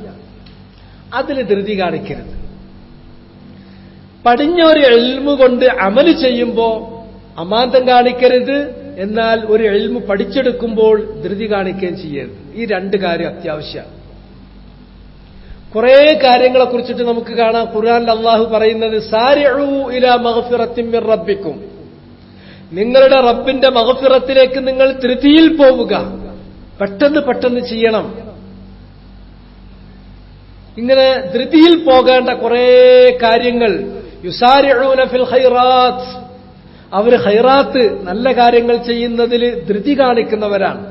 Speaker 1: അതിന് ധൃതി കാണിക്കരുത്. പടിഞ്ഞൊരു ഇൽമു കൊണ്ട് അമല് ചെയ്യുമ്പോൾ അമാന്തം കാണിക്കരുത്, എന്നാൽ ഒരു ഇൽമു പഠിച്ചെടുക്കുമ്പോൾ ധൃതി കാണിക്കുകയും ചെയ്യരുത്. ഈ രണ്ട് കാര്യം അത്യാവശ്യമാണ്. കുറെ കാര്യങ്ങളെ കുറിച്ചിട്ട് നമുക്ക് കാണാം. ഖുർആനിൽ അല്ലാഹു പറയുന്നത് സാരിഉ ഇലാ മഗ്ഫിറത്തിൻ മിർ റബ്ബിക്കും, നിങ്ങളുടെ റബ്ബിന്റെ മഗ്ഫിറത്തിലേക്ക് നിങ്ങൾ ധൃതിയിൽ പോവുക. പെട്ടെന്ന് പെട്ടെന്ന് ചെയ്യണം. ഇങ്ങനെ ധൃതിയിൽ പോകേണ്ട കുറെ കാര്യങ്ങൾ. യുസാരിഊന ഫിൽ ഖൈറാത്ത്, അവർ ഖൈറാത്ത് നല്ല കാര്യങ്ങൾ ചെയ്യുന്നതിൽ ധൃതി കാണിക്കുന്നവരാണ്.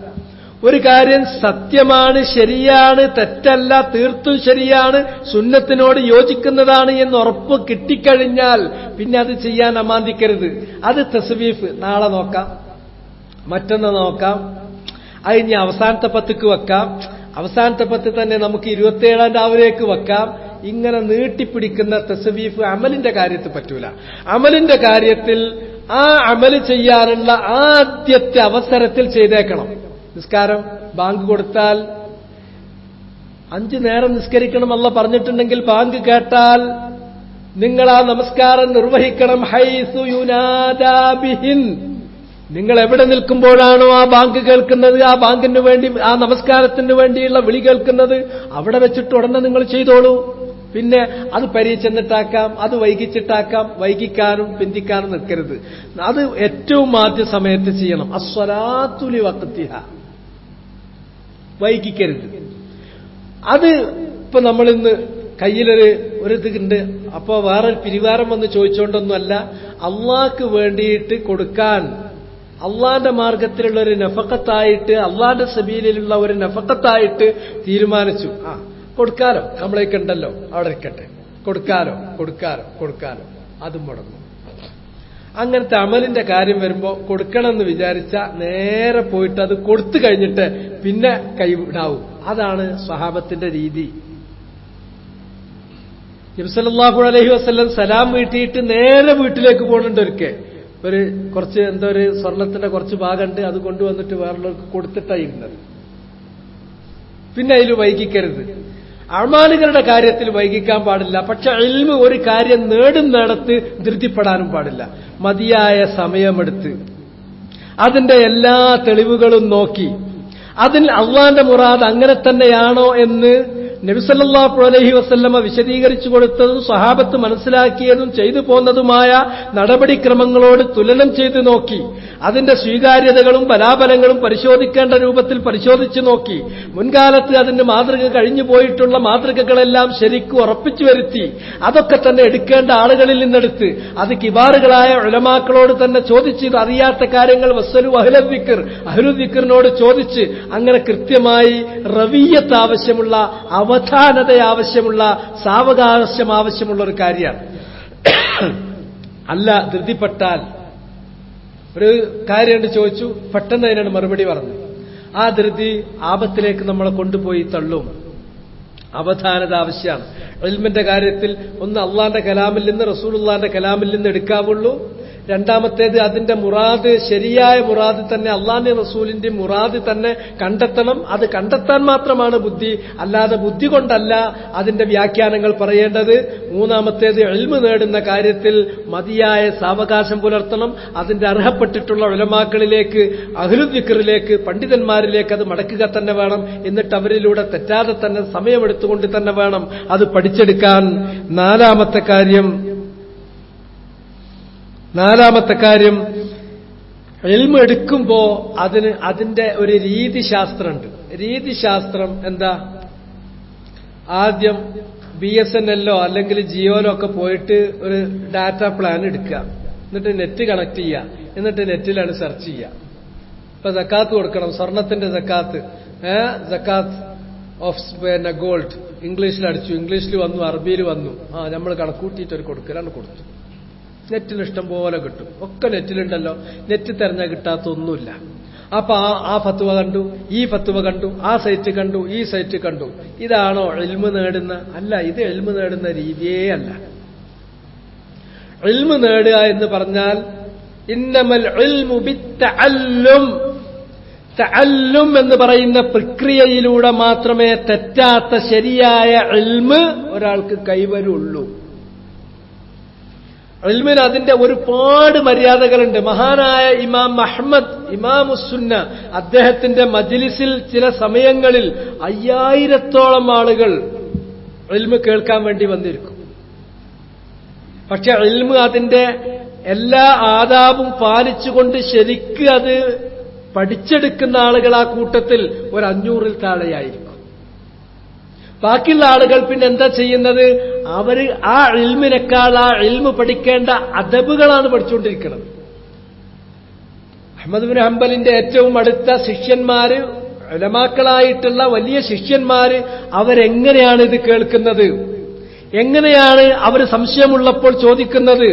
Speaker 1: ഒരു കാര്യം സത്യമാണ്, ശരിയാണ്, തെറ്റല്ല, തീർത്തും ശരിയാണ്, സുന്നത്തിനോട് യോജിക്കുന്നതാണ് എന്ന് ഉറപ്പ് കിട്ടിക്കഴിഞ്ഞാൽ പിന്നെ അത് ചെയ്യാൻ അമാന്തിക്കരുത്. അത് തസ്വീഫ്, നാളെ നോക്കാം, മറ്റൊന്ന് നോക്കാം, അത് ഇനി അവസാനത്തെ പത്തിക്ക് വെക്കാം, അവസാനത്തെ പത്ത് തന്നെ നമുക്ക് 27-ാം രാവിലേക്ക് വെക്കാം. ഇങ്ങനെ നീട്ടിപ്പിടിക്കുന്ന തസ്വീഫ് അമലിന്റെ കാര്യത്തിൽ പറ്റൂല. അമലിന്റെ കാര്യത്തിൽ ആ അമല് ചെയ്യാനുള്ള ആദ്യത്തെ അവസരത്തിൽ ചെയ്തേക്കണം. നിസ്കാരം ബാങ്ക് കൊടുത്താൽ 5 നേരം നിസ്കരിക്കണം അല്ലാഹ് പറഞ്ഞിട്ടുണ്ടെങ്കിൽ ബാങ്ക് കേട്ടാൽ നിങ്ങൾ ആ നമസ്കാരം നിർവഹിക്കണം. ഹൈസു യുനാദാ ബിഹിൻ, നിങ്ങൾ എവിടെ നിൽക്കുമ്പോഴാണോ ആ ബാങ്ക് കേൾക്കുന്നത്, ആ ബാങ്കിന് വേണ്ടി, ആ നമസ്കാരത്തിന് വേണ്ടിയുള്ള വിളി കേൾക്കുന്നത്, അവിടെ വെച്ചിട്ട് ഉടനെ നിങ്ങൾ ചെയ്തോളൂ. പിന്നെ അത് പരീക്ഷന്നിട്ടാക്കാം, അത് വൈകിച്ചിട്ടാക്കാം. വൈകിക്കാനും പിന്തിക്കാനും നിൽക്കരുത്. അത് ഏറ്റവും ആദ്യ സമയത്ത് ചെയ്യണം. അസ്വലാത്തു ലി വഖ്തിഹ, വൈകിക്കരുത്. അത് ഇപ്പൊ നമ്മളിന്ന് കയ്യിലൊരു ഇതുണ്ട്, അപ്പോ വേറൊരു പിരിവാരം വന്ന് ചോദിച്ചുകൊണ്ടൊന്നുമല്ല, അള്ളാഹ്ക്ക് വേണ്ടിയിട്ട് കൊടുക്കാൻ, അള്ളാന്റെ മാർഗത്തിലുള്ള ഒരു നഫക്കത്തായിട്ട്, അള്ളാന്റെ സബീലിലുള്ള ഒരു നഫക്കത്തായിട്ട് തീരുമാനിച്ചു. കൊടുക്കാലോ, നമ്മളേക്ക് ഉണ്ടല്ലോ, അവിടെ ഇരിക്കട്ടെ, കൊടുക്കാലോ കൊടുക്കാലോ കൊടുക്കാലോ, അതും മുടങ്ങും. അങ്ങനത്തെ അമലിന്റെ കാര്യം വരുമ്പോ കൊടുക്കണമെന്ന് വിചാരിച്ച നേരെ പോയിട്ട് അത് കൊടുത്തു കഴിഞ്ഞിട്ട് പിന്നെ കൈവിടാവും. അതാണ് സ്വഹാബത്തിന്റെ രീതി. നബി സല്ലല്ലാഹു അലൈഹി വസല്ലം സലാം വീട്ടിയിട്ട് നേരെ വീട്ടിലേക്ക് പോകുന്നുണ്ട്. ഒരു കുറച്ച് എന്തോ ഒരു സ്വർണത്തിന്റെ കുറച്ച് ഭാഗമുണ്ട്, അത് കൊണ്ടുവന്നിട്ട് വേറുള്ളവർക്ക് കൊടുത്തിട്ടായിരുന്നത്. പിന്നെ അതിൽ വൈകിക്കരുത്. അമാലുകളുടെ കാര്യത്തിൽ വൈകിക്കാൻ പാടില്ല. പക്ഷെ ഇൽമ് ഒരു കാര്യം നേടുന്നിടത്ത് ധൃതിപ്പെടാനും പാടില്ല. മതിയായ സമയമെടുത്ത് അതിന്റെ എല്ലാ തെളിവുകളും നോക്കി അതിൽ അള്ളാന്റെ മുറാദ് അങ്ങനെ തന്നെയാണോ എന്ന് നബി സല്ലല്ലാഹു അലൈഹി വസല്ലമ വിശദീകരിച്ചു കൊടുത്തതും സ്വഹാബത്ത് മനസ്സിലാക്കിയതും ചെയ്തു പോന്നതുമായ നടപടിക്രമങ്ങളോട് തുലനം ചെയ്തു നോക്കി അതിന്റെ സ്വീകാര്യതകളും ബലാബലങ്ങളും പരിശോധിക്കേണ്ട രൂപത്തിൽ പരിശോധിച്ചു നോക്കി മുൻകാലത്ത് അതിന്റെ മാതൃക കഴിഞ്ഞു പോയിട്ടുള്ള മാതൃകകളെല്ലാം ശരിക്കും ഉറപ്പിച്ചു വരുത്തി അതൊക്കെ തന്നെ എടുക്കേണ്ട ആളുകളിൽ നിന്നെടുത്ത് അത് കിബാറുകളായ ഉലമാക്കളോട് തന്നെ ചോദിച്ച് ഇത് അറിയാത്ത കാര്യങ്ങൾ വസ്സലു അഹ്ലുദ്ദിക്റിനോട് ചോദിച്ച് അങ്ങനെ കൃത്യമായി റവിയ്യത്ത് ആവശ്യമുള്ള അവധാനത ആവശ്യമുള്ള സാവകാശം ആവശ്യമുള്ള ഒരു കാര്യമാണ്. അല്ല ധൃതിപ്പെട്ടാൽ ഒരു കാര്യം ചോദിച്ചു പെട്ടെന്ന് അതിനാണ് മറുപടി പറഞ്ഞു. ആ ധൃതി ആപത്തിലേക്ക് നമ്മളെ കൊണ്ടുപോയി തള്ളും. അവധാനത ആവശ്യമാണ്. ഇൽമിന്റെ കാര്യത്തിൽ ഒന്ന് അള്ളാന്റെ കലാമിൽ നിന്ന് റസൂലുള്ളാന്റെ കലാമിൽ നിന്ന് എടുക്കാവുള്ളൂ. രണ്ടാമത്തേത് അതിന്റെ മുറാദ് ശരിയായ മുറാദ് തന്നെ അള്ളാന്റെ റസൂലിന്റെ മുറാദ് തന്നെ കണ്ടെത്തണം. അത് കണ്ടെത്താൻ മാത്രമാണ് ബുദ്ധി, അല്ലാതെ ബുദ്ധി കൊണ്ടല്ല അതിന്റെ വ്യാഖ്യാനങ്ങൾ പറയേണ്ടത്. മൂന്നാമത്തേത് ഇൽമ് നേടുന്ന കാര്യത്തിൽ മതിയായ സാവകാശം പുലർത്തണം. അതിന്റെ അർഹപ്പെട്ടിട്ടുള്ള ഉലമാക്കളിലേക്ക് അഹ്ലുദ്ദിക്റിലേക്ക് പണ്ഡിതന്മാരിലേക്ക് അത് മടക്കുക തന്നെ വേണം. എന്നിട്ട് അവരിലൂടെ തെറ്റാതെ തന്നെ സമയമെടുത്തുകൊണ്ട് തന്നെ വേണം അത് പഠിച്ചെടുക്കാൻ. നാലാമത്തെ കാര്യം ഇൽമ് എടുക്കുമ്പോ അതിന്റെ ഒരു രീതിശാസ്ത്രമുണ്ട്. രീതിശാസ്ത്രം എന്താ? ആദ്യം BSNL അല്ലെങ്കിൽ ജിയോയിലോ ഒക്കെ പോയിട്ട് ഒരു ഡാറ്റ പ്ലാൻ എടുക്കുക, എന്നിട്ട് നെറ്റ് കണക്ട് ചെയ്യുക, എന്നിട്ട് നെറ്റിലാണ് സെർച്ച് ചെയ്യുക. ഇപ്പൊ സക്കാത്ത് കൊടുക്കണം, സ്വർണത്തിന്റെ സക്കാത്ത്, ഓഫ് ഗോൾഡ് ഇംഗ്ലീഷിൽ അടിച്ചു, ഇംഗ്ലീഷിൽ വന്നു, അറബിയിൽ വന്നു. നമ്മൾ കണക്കൂട്ടിയിട്ട് ഒരു കൊടുക്കലാണ് കൊടുത്തു. നെറ്റിൽ ഇഷ്ടം പോലെ കിട്ടും, ഒക്കെ നെറ്റിലുണ്ടല്ലോ. നെറ്റ് തെരഞ്ഞാൽ കിട്ടാത്തൊന്നുമില്ല. അപ്പൊ ആ ഫത്വ കണ്ടു, ഈ ഫത്വ കണ്ടു, ആ സൈറ്റ് കണ്ടു, ഈ സൈറ്റ് കണ്ടു. ഇതാണോ ഇൽമ് നേടുന്ന? അല്ല, ഇത് ഇൽമ് നേടുന്ന രീതിയേ അല്ല. ഇൽമ് നേടുക എന്ന് പറഞ്ഞാൽ ഇന്നമൽ ഇൽമു ബിത്തഅല്ലും, തഅല്ലും എന്ന് പറയുന്ന പ്രക്രിയയിലൂടെ മാത്രമേ തെറ്റാത്ത ശരിയായ ഇൽമ് ഒരാൾക്ക് കൈവരുള്ളൂ. ഇൽമിന് അതിന്റെ ഒരുപാട് മര്യാദകളുണ്ട്. മഹാനായ ഇമാം അഹ്മദ് ഇമാമുസ്സുന്ന അദ്ദേഹത്തിന്റെ മജ്ലിസിൽ ചില സമയങ്ങളിൽ 5000-ഓളം ആളുകൾ ഇൽമ് കേൾക്കാൻ വേണ്ടി വന്നിരിക്കും. പക്ഷെ ഇൽമ് അതിന്റെ എല്ലാ ആദാബും പാലിച്ചുകൊണ്ട് ശരിക്ക് അത് പഠിച്ചെടുക്കുന്ന ആളുകൾ ആ കൂട്ടത്തിൽ ഒരു 500-ൽ താഴെയായിരിക്കും. ബാക്കിയുള്ള ആളുകൾ പിന്നെ എന്താ ചെയ്യുന്നത്? അവര് ആ ഇൽമിനേക്കാൾ ആ ഇൽമ് പഠിക്കേണ്ട അദബുകളാണ് പഠിച്ചുകൊണ്ടിരിക്കുന്നത്. അഹ്മദ് ബിൻ ഹംബലിന്റെ ഏറ്റവും അടുത്ത ശിഷ്യന്മാര്, ഉലമാക്കളായിട്ടുള്ള വലിയ ശിഷ്യന്മാര്, അവരെങ്ങനെയാണ് ഇത് കേൾക്കുന്നത്, എങ്ങനെയാണ് അവർ സംശയമുള്ളപ്പോൾ ചോദിക്കുന്നത്,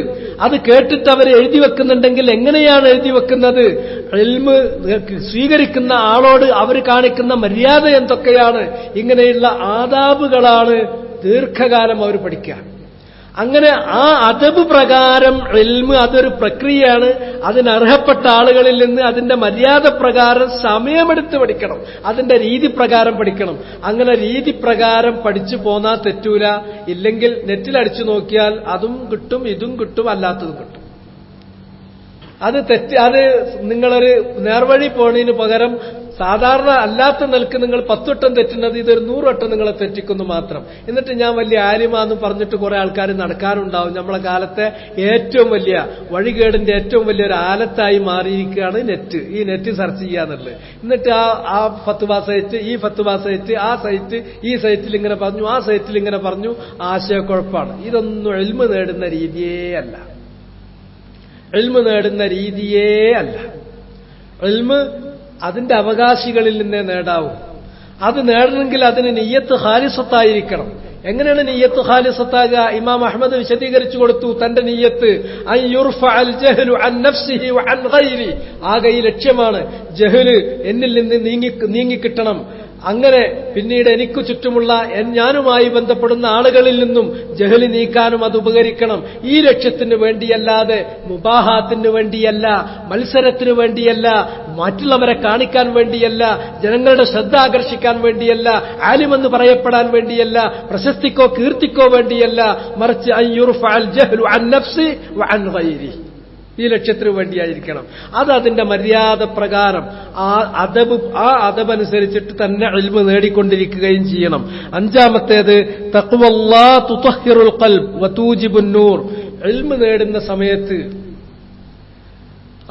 Speaker 1: അത് കേട്ടിട്ട് അവർ എഴുതി വെക്കുന്നുണ്ടെങ്കിൽ എങ്ങനെയാണ് എഴുതി വെക്കുന്നത്, ഇൽമ് സ്വീകരിക്കുന്ന ആളോട് അവർ കാണിക്കുന്ന മര്യാദ എന്തൊക്കെയാണ്, ഇങ്ങനെയുള്ള ആദാബുകളാണ് ദീർഘകാലം അവർ പഠിക്കുക. അങ്ങനെ ആ അദബ് പ്രകാരം ഇൽമ് അതൊരു പ്രക്രിയയാണ്. അതിനർഹപ്പെട്ട ആളുകളിൽ നിന്ന് അതിന്റെ മര്യാദ പ്രകാരം സമയമെടുത്ത് പഠിക്കണം, അതിന്റെ രീതി പ്രകാരം പഠിക്കണം. അങ്ങനെ രീതി പ്രകാരം പഠിച്ചു പോന്നാൽ തെറ്റൂല. ഇല്ലെങ്കിൽ നെറ്റിലടിച്ചു നോക്കിയാൽ അതും കിട്ടും, ഇതും കിട്ടും, അല്ലാത്തതും കിട്ടും. അത് നിങ്ങളൊരു നേർവഴി പോണതിന് പകരം സാധാരണ അല്ലാത്ത നിലക്ക് നിങ്ങൾ 10 വട്ടം തെറ്റുന്നത് ഇതൊരു 100 വട്ടം നിങ്ങളെ തെറ്റിക്കുന്നു മാത്രം. എന്നിട്ട് ഞാൻ വലിയ ആലിമാന്ന് പറഞ്ഞിട്ട് കുറെ ആൾക്കാർ നടക്കാറുണ്ടാവും. നമ്മളെ കാലത്തെ ഏറ്റവും വലിയ വഴികേടിന്റെ ഏറ്റവും വലിയൊരു ആലത്തായി മാറിയിരിക്കുകയാണ് നെറ്റ്. ഈ നെറ്റ് സെർച്ച് ചെയ്യാന്നുള്ളത്. എന്നിട്ട് ആ ഫത്വ സൈറ്റ്, ഈ ഫത്വ സൈറ്റ്, ആ സൈറ്റ്, ഈ സൈറ്റിൽ ഇങ്ങനെ പറഞ്ഞു, ആ സൈറ്റിൽ ഇങ്ങനെ പറഞ്ഞു, ആശയക്കുഴപ്പമാണ്. ഇതൊന്നും ഇൽമ് നേടുന്ന രീതിയേ അല്ല. ഇൽമ് നേടുന്ന രീതിയേ അല്ല. ഇൽമ് അതിന്റെ അവകാശികളിൽ നിന്നേ നേടാവൂ. അത് നേടണമെങ്കിൽ അതിന് നിയ്യത്ത് ഖാലിസത്തായിരിക്കണം. എങ്ങനെയാണ് നിയ്യത്ത് ഖാലിസത്താകുക? ഇമാം അഹ്മദ് വിശദീകരിച്ചു കൊടുത്തു തന്റെ നിയ്യത്ത്. അൻ യുർഫഅൽ ജഹ്ലു അൻ നഫ്സിഹി വഅൻ ഗൈരി. ആകെ ഈ ലക്ഷ്യമാണ്, ജഹ്ല് എന്നിൽ നിന്ന് നീങ്ങിക്കിട്ടണം. അങ്ങനെ പിന്നീട് എനിക്ക് ചുറ്റുമുള്ള ഞാനുമായി ബന്ധപ്പെടുന്ന ആളുകളിൽ നിന്നും ജഹല് നീക്കാനും അത് ഉപകരിക്കണം. ഈ ലക്ഷ്യത്തിന് വേണ്ടിയല്ലാതെ മുബാഹാത്തിന് വേണ്ടിയല്ല, മത്സരത്തിന് വേണ്ടിയല്ല, മറ്റുള്ളവരെ കാണിക്കാൻ വേണ്ടിയല്ല, ജനങ്ങളുടെ ശ്രദ്ധ ആകർഷിക്കാൻ വേണ്ടിയല്ല, ആലിമെന്ന് പറയപ്പെടാൻ വേണ്ടിയല്ല, പ്രശസ്തിക്കോ കീർത്തിക്കോ വേണ്ടിയല്ല, മറിച്ച് അൻ യുർഫഅൽ ജഹ്ലു അൻ നഫ്സി വഅൻ ഗൈരി. ഈ ലക്ഷ്യത്തിന് വേണ്ടിയായിരിക്കണം. അത് അതിന്റെ മര്യാദ പ്രകാരം ആ അദബനുസരിച്ചിട്ട് തന്നെ ഇൽമ് നേടിക്കൊണ്ടിരിക്കുകയും ചെയ്യണം. 5-മത്തേത് തഖ്വല്ലാഹ് തുതഹിറുൽ ഖൽബ് വതൂജിബുൻ നൂർ. ഇൽമ് നേടുന്ന സമയത്ത്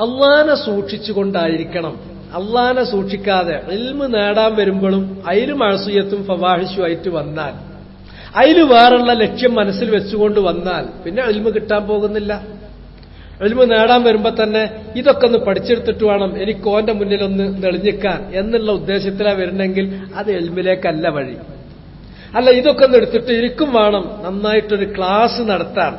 Speaker 1: അല്ലാഹനെ സൂക്ഷിച്ചുകൊണ്ടായിരിക്കണം. അല്ലാഹനെ സൂക്ഷിക്കാതെ ഇൽമ് നേടാൻ വരുമ്പോഴും അതില് മഅസിയത്തും ഫവാഹിഷുമായിട്ട് വന്നാൽ, അതില് വേറുള്ള ലക്ഷ്യം മനസ്സിൽ വെച്ചുകൊണ്ട് വന്നാൽ പിന്നെ ഇൽമ് കിട്ടാൻ പോകുന്നില്ല. ഇൽമ് നേടാൻ വരുമ്പോ തന്നെ ഇതൊക്കെ ഒന്ന് പഠിച്ചെടുത്തിട്ട് വേണം എനിക്ക് ഓന്റെ മുന്നിൽ ഒന്ന് നെളിഞ്ഞിക്കാൻ എന്നുള്ള ഉദ്ദേശത്തിലാണ് വരുന്നെങ്കിൽ അത് ഇൽമിലേക്കല്ല വഴി. അല്ല, ഇതൊക്കെ ഒന്ന് എടുത്തിട്ട് ഇരിക്കും വേണം നന്നായിട്ടൊരു ക്ലാസ് നടത്തലാണ്,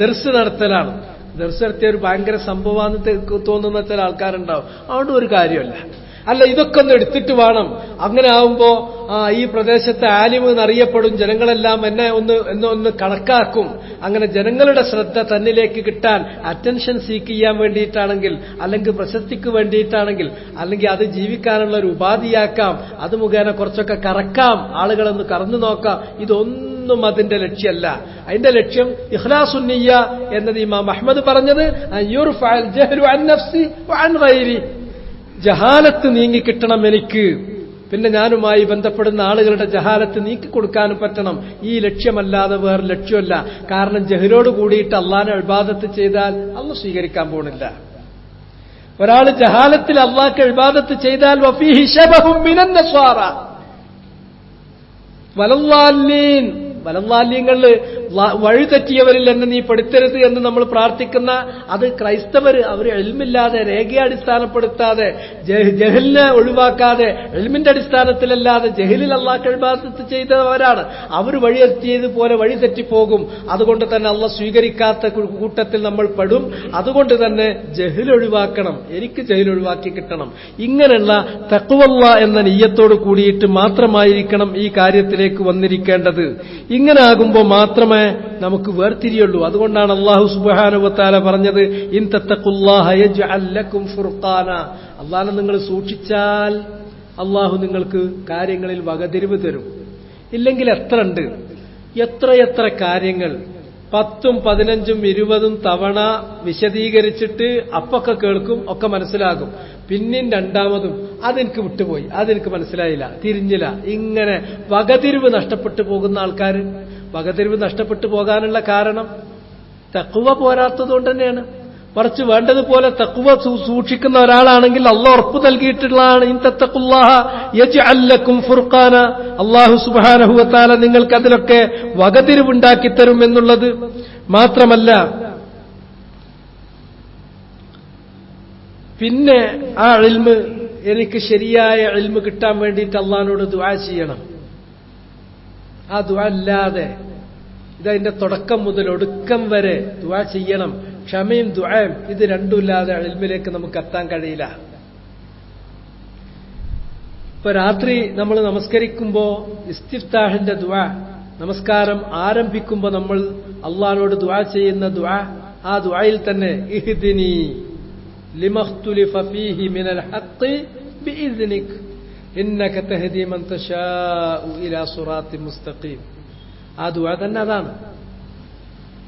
Speaker 1: ദർസ് നടത്തലാണ്. ദർസ് നടത്തിയ ഒരു ഭയങ്കര സംഭവമാണെന്ന് തോന്നുന്ന ചില ആൾക്കാരുണ്ടാവും. അതുകൊണ്ട് ഒരു കാര്യമല്ല. അല്ല, ഇതൊക്കെ ഒന്ന് എടുത്തിട്ട് വേണം. അങ്ങനെ ആവുമ്പോ ഈ പ്രദേശത്തെ ആലിമ് എന്നറിയപ്പെടും, ജനങ്ങളെല്ലാം എന്നെ ഒന്ന് കണക്കാക്കും. അങ്ങനെ ജനങ്ങളുടെ ശ്രദ്ധ തന്നിലേക്ക് കിട്ടാൻ, അറ്റൻഷൻ സീക്ക് ചെയ്യാൻ വേണ്ടിയിട്ടാണെങ്കിൽ, അല്ലെങ്കിൽ പ്രശസ്തിക്ക് വേണ്ടിയിട്ടാണെങ്കിൽ, അല്ലെങ്കിൽ അത് ജീവിക്കാനുള്ള ഒരു ഉപാധിയാക്കാം, അത് മുഖേന കുറച്ചൊക്കെ കറക്കാം, ആളുകളൊന്ന് കറന്നു നോക്കാം. ഇതൊന്നും അതിന്റെ ലക്ഷ്യമല്ല. അതിന്റെ ലക്ഷ്യം ഇഖ്ലാസുൻ നിയ്യ എന്നത് ഇമാം അഹ്മദ് പറഞ്ഞത് യുർഫഅൽ ജഹ്ലു അൻ നഫ്സി വഅൻ ഗൈരി. ജഹാലത്ത് നീങ്ങിക്കിട്ടണം എനിക്ക്, പിന്നെ ഞാനുമായി ബന്ധപ്പെടുന്ന ആളുകളുടെ ജഹാലത്ത് നീക്കിക്കൊടുക്കാനും പറ്റണം. ഈ ലക്ഷ്യമല്ലാതെ വേറെ ലക്ഷ്യമല്ല. കാരണം ജഹലോട് കൂടിയിട്ട് അള്ളാഹനെ ഇബാദത്ത് ചെയ്താൽ അള്ളാഹ് സ്വീകരിക്കാൻ പോണില്ല. ഒരാൾ ജഹാലത്തിൽ അള്ളാഹ്ക്ക് ഇബാദത്ത് ചെയ്താൽ വഫീഹി ശബഹും മിനൻ നസ്വാറ വലല്ലാലീൻ, വലല്ലാലീങ്ങളിൽ വഴിതെറ്റിയവരിൽ എന്നെ നീ പെടുത്തരുത് എന്ന് നമ്മൾ പ്രാർത്ഥിക്കുന്ന അത് ക്രൈസ്തവർ അവർ ഇൽമില്ലാതെ, രേഖയെ അടിസ്ഥാനപ്പെടുത്താതെ, ജഹലിനെ ഒഴിവാക്കാതെ, ഇൽമിന്റെ അടിസ്ഥാനത്തിലല്ലാതെ ജഹലിൽ അള്ളാഹ് ഇബാദത്ത് ചെയ്തവരാണ്. അവർ വഴിതെറ്റിയതുപോലെ വഴിതെറ്റിപ്പോകും. അതുകൊണ്ട് തന്നെ അള്ളാഹ് സ്വീകരിക്കാത്ത കൂട്ടത്തിൽ നമ്മൾ പെടും. അതുകൊണ്ട് തന്നെ ജഹൽ ഒഴിവാക്കണം, എനിക്ക് ജഹൽ ഒഴിവാക്കി കിട്ടണം. ഇങ്ങനെയുള്ള തഖ്വല്ലാഹ് എന്ന നിയ്യത്തോട് കൂടിയിട്ട് മാത്രമായിരിക്കണം ഈ കാര്യത്തിലേക്ക് വന്നിരിക്കേണ്ടത്. ഇങ്ങനെ ആകുമ്പോൾ മാത്രമേ നമുക്ക് വേർതിരിയുള്ളൂ. അതുകൊണ്ടാണ് അല്ലാഹു സുബ്ഹാനഹു വ തആല പറഞ്ഞത് ഇൻ തത്തഖുല്ലാഹ യജ്അൽ ലക്കും ഫുർഖാന. അല്ലാഹനെ നിങ്ങൾ സൂക്ഷിച്ചാൽ അല്ലാഹു നിങ്ങൾക്ക് കാര്യങ്ങളിൽ വകതിരിവ് തരും. ഇല്ലെങ്കിൽ എത്രയെത്ര കാര്യങ്ങൾ 10ഉം 15ഉം 20ഉം തവണ വിശദീകരിച്ചിട്ട് അപ്പൊക്കെ കേൾക്കും, ഒക്കെ മനസ്സിലാകും. പിന്നെയും രണ്ടാമതും അതെനിക്ക് വിട്ടുപോയി, അതെനിക്ക് മനസ്സിലായില്ല, തിരിഞ്ഞില്ല. ഇങ്ങനെ വകതിരിവ് നഷ്ടപ്പെട്ടു പോകുന്ന ആൾക്കാർ. വകതിരിവ് നഷ്ടപ്പെട്ടു പോകാനുള്ള കാരണം തഖ്വ പോരാത്തതുകൊണ്ട് തന്നെയാണ്. മറിച്ച് വേണ്ടതുപോലെ തഖ്വ സൂക്ഷിക്കുന്ന ഒരാളാണെങ്കിൽ അള്ളാഹ് ഉറപ്പ് നൽകിയിട്ടുള്ളതാണ്, ഇൻ തത്തഖുല്ലാഹ യജ്അൽ ലക്കും ഫുർഖാന, അല്ലാഹു സുബ്ഹാനഹു വ തആല നിങ്ങൾക്ക് അതിലൊക്കെ വകതിരിവുണ്ടാക്കി തരും എന്നുള്ളത്. മാത്രമല്ല പിന്നെ ആ ഇൽമ്, എനിക്ക് ശരിയായ ഇൽമ് കിട്ടാൻ വേണ്ടിയിട്ട് അള്ളാഹിനോട് ദുആ ചെയ്യണം. ആ ദുആ അല്ലാതെ ഇതതിന്റെ തുടക്കം മുതൽ ഒടുക്കം വരെ ദുആ ചെയ്യണം. ക്ഷമയും ദുആയും ഇത് രണ്ടുമില്ലാതെ ഇൽമിലേക്ക് നമുക്ക് എത്താൻ കഴിയില്ല. ഇപ്പൊ രാത്രി നമ്മൾ നമസ്കരിക്കുമ്പോ ഇസ്തിഫ്താഹിന്റെ ദുആ, നമസ്കാരം ആരംഭിക്കുമ്പോ നമ്മൾ അള്ളാഹിനോട് ദുആ ചെയ്യുന്ന ദുആ, ആ ദുആയിൽ തന്നെ ഇഹ്ദിനി ലിമഖ്തുലിഫ ഫീഹി മിനൽ ഹഖ് ബിഇദ്നിക് ഇന്നക തഹ്ദി മൻ തശാഉ ഇലാ സിറാത്തിൻ മുസ്തഖീം. ആ ദുആ തന്നെ അതാണ്.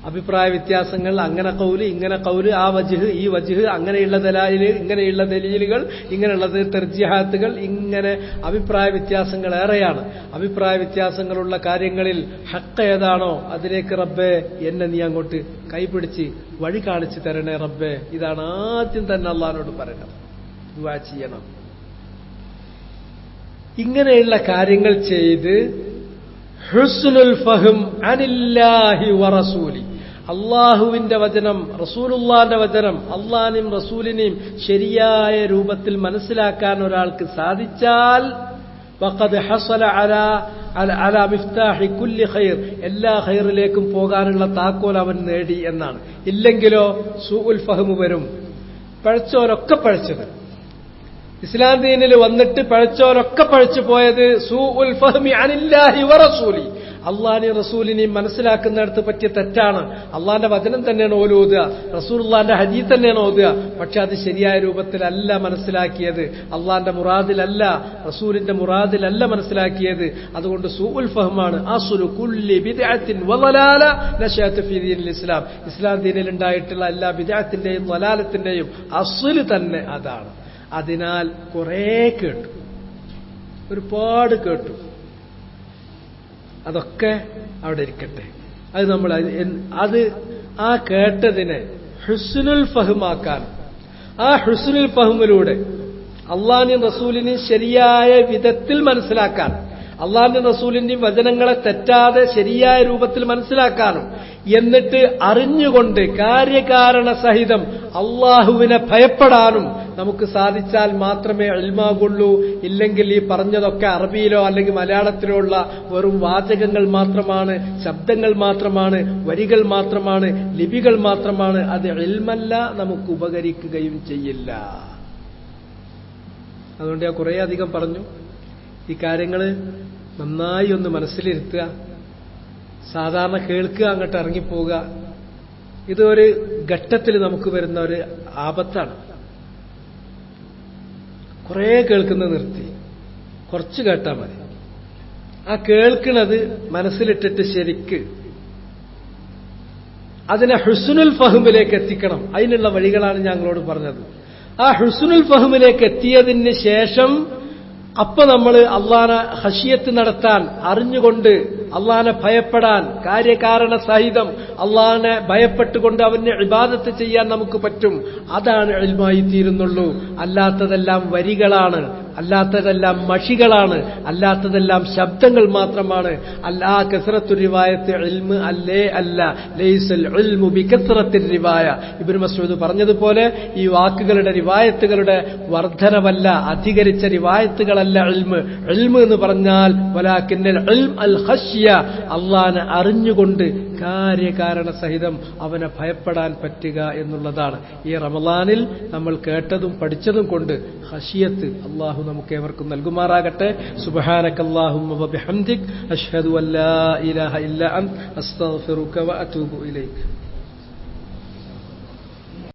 Speaker 1: അഭിപ്രായ വ്യത്യാസങ്ങൾ, അങ്ങനെ ഖൗല് ഇങ്ങനെ ഖൗല്, ആ വജ്ഹ് ഈ വജ്ഹ്, അങ്ങനെയുള്ള ദലായില് ഇങ്ങനെയുള്ള ദലീലുകൾ, ഇങ്ങനെയുള്ളത് തർജിഹാത്തുകൾ, ഇങ്ങനെ അഭിപ്രായ വ്യത്യാസങ്ങൾ ഏറെയാണ്. അഭിപ്രായ വ്യത്യാസങ്ങളുള്ള കാര്യങ്ങളിൽ ഹഖ് ഏതാണോ അതിലേക്ക് റബ്ബേ എന്നെ നീ അങ്ങോട്ട് കൈപിടിച്ച് വഴി കാണിച്ചു തരണേ റബ്ബേ. ഇതാണ് ആദ്യം തന്നെ അള്ളാഹിനോട് പറയുന്നത്, ദുആ ചെയ്യണം. ഇങ്ങനെയുള്ള കാര്യങ്ങൾ ചെയ്ത് ഹുസ്നുൽ ഫഹം അനില്ലാഹി വറസൂലി, അള്ളാഹുവിന്റെ വചനം, റസൂലുള്ളാന്റെ വചനം, അള്ളാഹിനെയും റസൂലിനെയും ശരിയായ രൂപത്തിൽ മനസ്സിലാക്കാൻ ഒരാൾക്ക് സാധിച്ചാൽ വഖദ് ഹസല അലാ മിഫ്താഹി കുല്ലി ഖൈർ, എല്ലാ ഖൈറിലേക്കും പോകാനുള്ള താക്കോൽ അവൻ നേടി എന്നാണ്. ഇല്ലെങ്കിലോ സൂഉൽ ഫഹ്മ് വരും. പഴച്ചോരൊക്കെ പഴച്ചത്, ഇസ്ലാം ദീനിൽ വന്നിട്ട് പഴച്ചോരൊക്കെ പഴച്ചു പോയത് സൂഉൽ ഫഹ്മി അനില്ലാഹി വറസൂലി, അള്ളാഹിനെയും റസൂലിനെയും മനസ്സിലാക്കുന്നിടത്ത് പറ്റിയ തെറ്റാണ്. അള്ളാഹിന്റെ വചനം തന്നെയാണ് ഓതുക, റസൂലുള്ളാഹിന്റെ ഹദീസ് തന്നെയാണ് ഓതുക, പക്ഷെ അത് ശരിയായ രൂപത്തിലല്ല മനസ്സിലാക്കിയത്, അള്ളാഹിന്റെ മുറാദിലല്ല, റസൂലിന്റെ മുറാദിലല്ല മനസ്സിലാക്കിയത്. അതുകൊണ്ട് സൂഉൽ ഫഹ്മാണ്. അസ്ലു കുല്ലി ബിദ്അത്തിൻ വളലാല നശഅത് ഫീ ദീനിൽ ഇസ്ലാം, ഇസ്ലാം ദീനിൽ ഉണ്ടായിട്ടുള്ള എല്ലാ ബിദ്അത്തിന്റെയും വലാലത്തിന്റെയും അസ്ല് തന്നെ അതാണ്. അതിനാൽ കുറേ കേട്ടു, ഒരുപാട് കേട്ടു, അതൊക്കെ അവിടെ ഇരിക്കട്ടെ. അത് നമ്മൾ ആ കേട്ടതിനെ ഹുസ്നുൽ ഫഹ്മാക്കാൻ, ആ ഹുസ്നുൽ ഫഹ്മിലൂടെ അള്ളാഹിനെയും റസൂലിനെയും ശരിയായ വിധത്തിൽ മനസ്സിലാക്കാൻ, അള്ളാഹിന്റെ റസൂലിന്റെയും വചനങ്ങളെ തെറ്റാതെ ശരിയായ രൂപത്തിൽ മനസ്സിലാക്കാനും, എന്നിട്ട് അറിഞ്ഞുകൊണ്ട് കാര്യകാരണ സഹിതം അള്ളാഹുവിനെ ഭയപ്പെടാനും നമുക്ക് സാധിച്ചാൽ മാത്രമേ ഇൽമാകുള്ളൂ. ഇല്ലെങ്കിൽ ഈ പറഞ്ഞതൊക്കെ അറബിയിലോ അല്ലെങ്കിൽ മലയാളത്തിലോ ഉള്ള വെറും വാചകങ്ങൾ മാത്രമാണ്, ശബ്ദങ്ങൾ മാത്രമാണ്, വരികൾ മാത്രമാണ്, ലിപികൾ മാത്രമാണ്. അത് ഇൽമല്ല, നമുക്ക് ഉപകരിക്കുകയും ചെയ്യില്ല. അതുകൊണ്ട് ഞാൻ കുറേ അധികം പറഞ്ഞു. ഈ കാര്യങ്ങൾ നന്നായി ഒന്ന് മനസ്സിലിരുത്തുക, സാധാരണ കേൾക്കുക, അങ്ങോട്ട് ഇറങ്ങിപ്പോവുക. ഇതൊരു ഘട്ടത്തിൽ നമുക്ക് വരുന്ന ഒരു ആപത്താണ്. കുറേ കേൾക്കുന്നത് നിർത്തി കുറച്ച് കേട്ടാൽ മതി. ആ കേൾക്കുന്നത് മനസ്സിലിട്ടിട്ട് ശരിക്ക് അതിനെ ഹുസ്നുൽ ഫഹ്മിലേക്ക് എത്തിക്കണം. അതിനുള്ള വഴികളാണ് ഞങ്ങളോട് പറഞ്ഞത്. ആ ഹുസ്നുൽ ഫഹ്മിലേക്ക് എത്തിയതിന് ശേഷം അപ്പൊ നമ്മൾ അള്ളാഹനെ ഖശിയത്ത് നടത്താൻ, അറിഞ്ഞുകൊണ്ട് അള്ളാഹനെ ഭയപ്പെടാൻ, കാര്യകാരണ സഹിതം അള്ളാഹനെ ഭയപ്പെട്ടുകൊണ്ട് അവന് ഇബാദത്ത് ചെയ്യാൻ നമുക്ക് പറ്റും. അതാണ് ഇൽമായി തീരുന്നുള്ളൂ. അല്ലാത്തതെല്ലാം വരികളാണ്, അല്ലാത്തതെല്ലാം മഷികളാണ്, അല്ലാത്തതെല്ലാം ശബ്ദങ്ങൾ മാത്രമാണ്. അല്ലാ കസ്റത്തു റിവായത്ത് ഇൽമ് അല്ലേ അല്ല, ലൈസൽ ഇൽമു ബികസ്റത്തിൽ റിവായ. ഇബ്നു മസ്ഊദ് പറഞ്ഞതുപോലെ ഈ വാക്കുകളുടെ റിവായത്തുകളുടെ വർധനവല്ല, അധികരിച്ച റിവായത്തുകളല്ല ഇൽമ്. ഇൽമ് എന്ന് പറഞ്ഞാൽ വലാകിന്നൽ ഇൽം അൽ ഖശ്യ, അള്ളാഹനെ അറിഞ്ഞുകൊണ്ട് കാര്യകാരണ സഹിതം അവനെ ഭയപ്പെടാൻ പറ്റുക എന്നുള്ളതാണ്. ഈ റമളാനിൽ നമ്മൾ കേട്ടതും പഠിച്ചതും കൊണ്ട് ഖശിയത്ത് അള്ളാഹു നമുക്ക് ഏവർക്കും നൽകുമാറാകട്ടെ. സുബ്ഹാനകല്ലാഹുമ്മ വബിഹംദിക് അശ്ഹദു അല്ലാ ഇലാഹ ഇല്ലാ അൻത അസ്തഗ്ഫിറുക വഅതൂബു ഇലൈക്.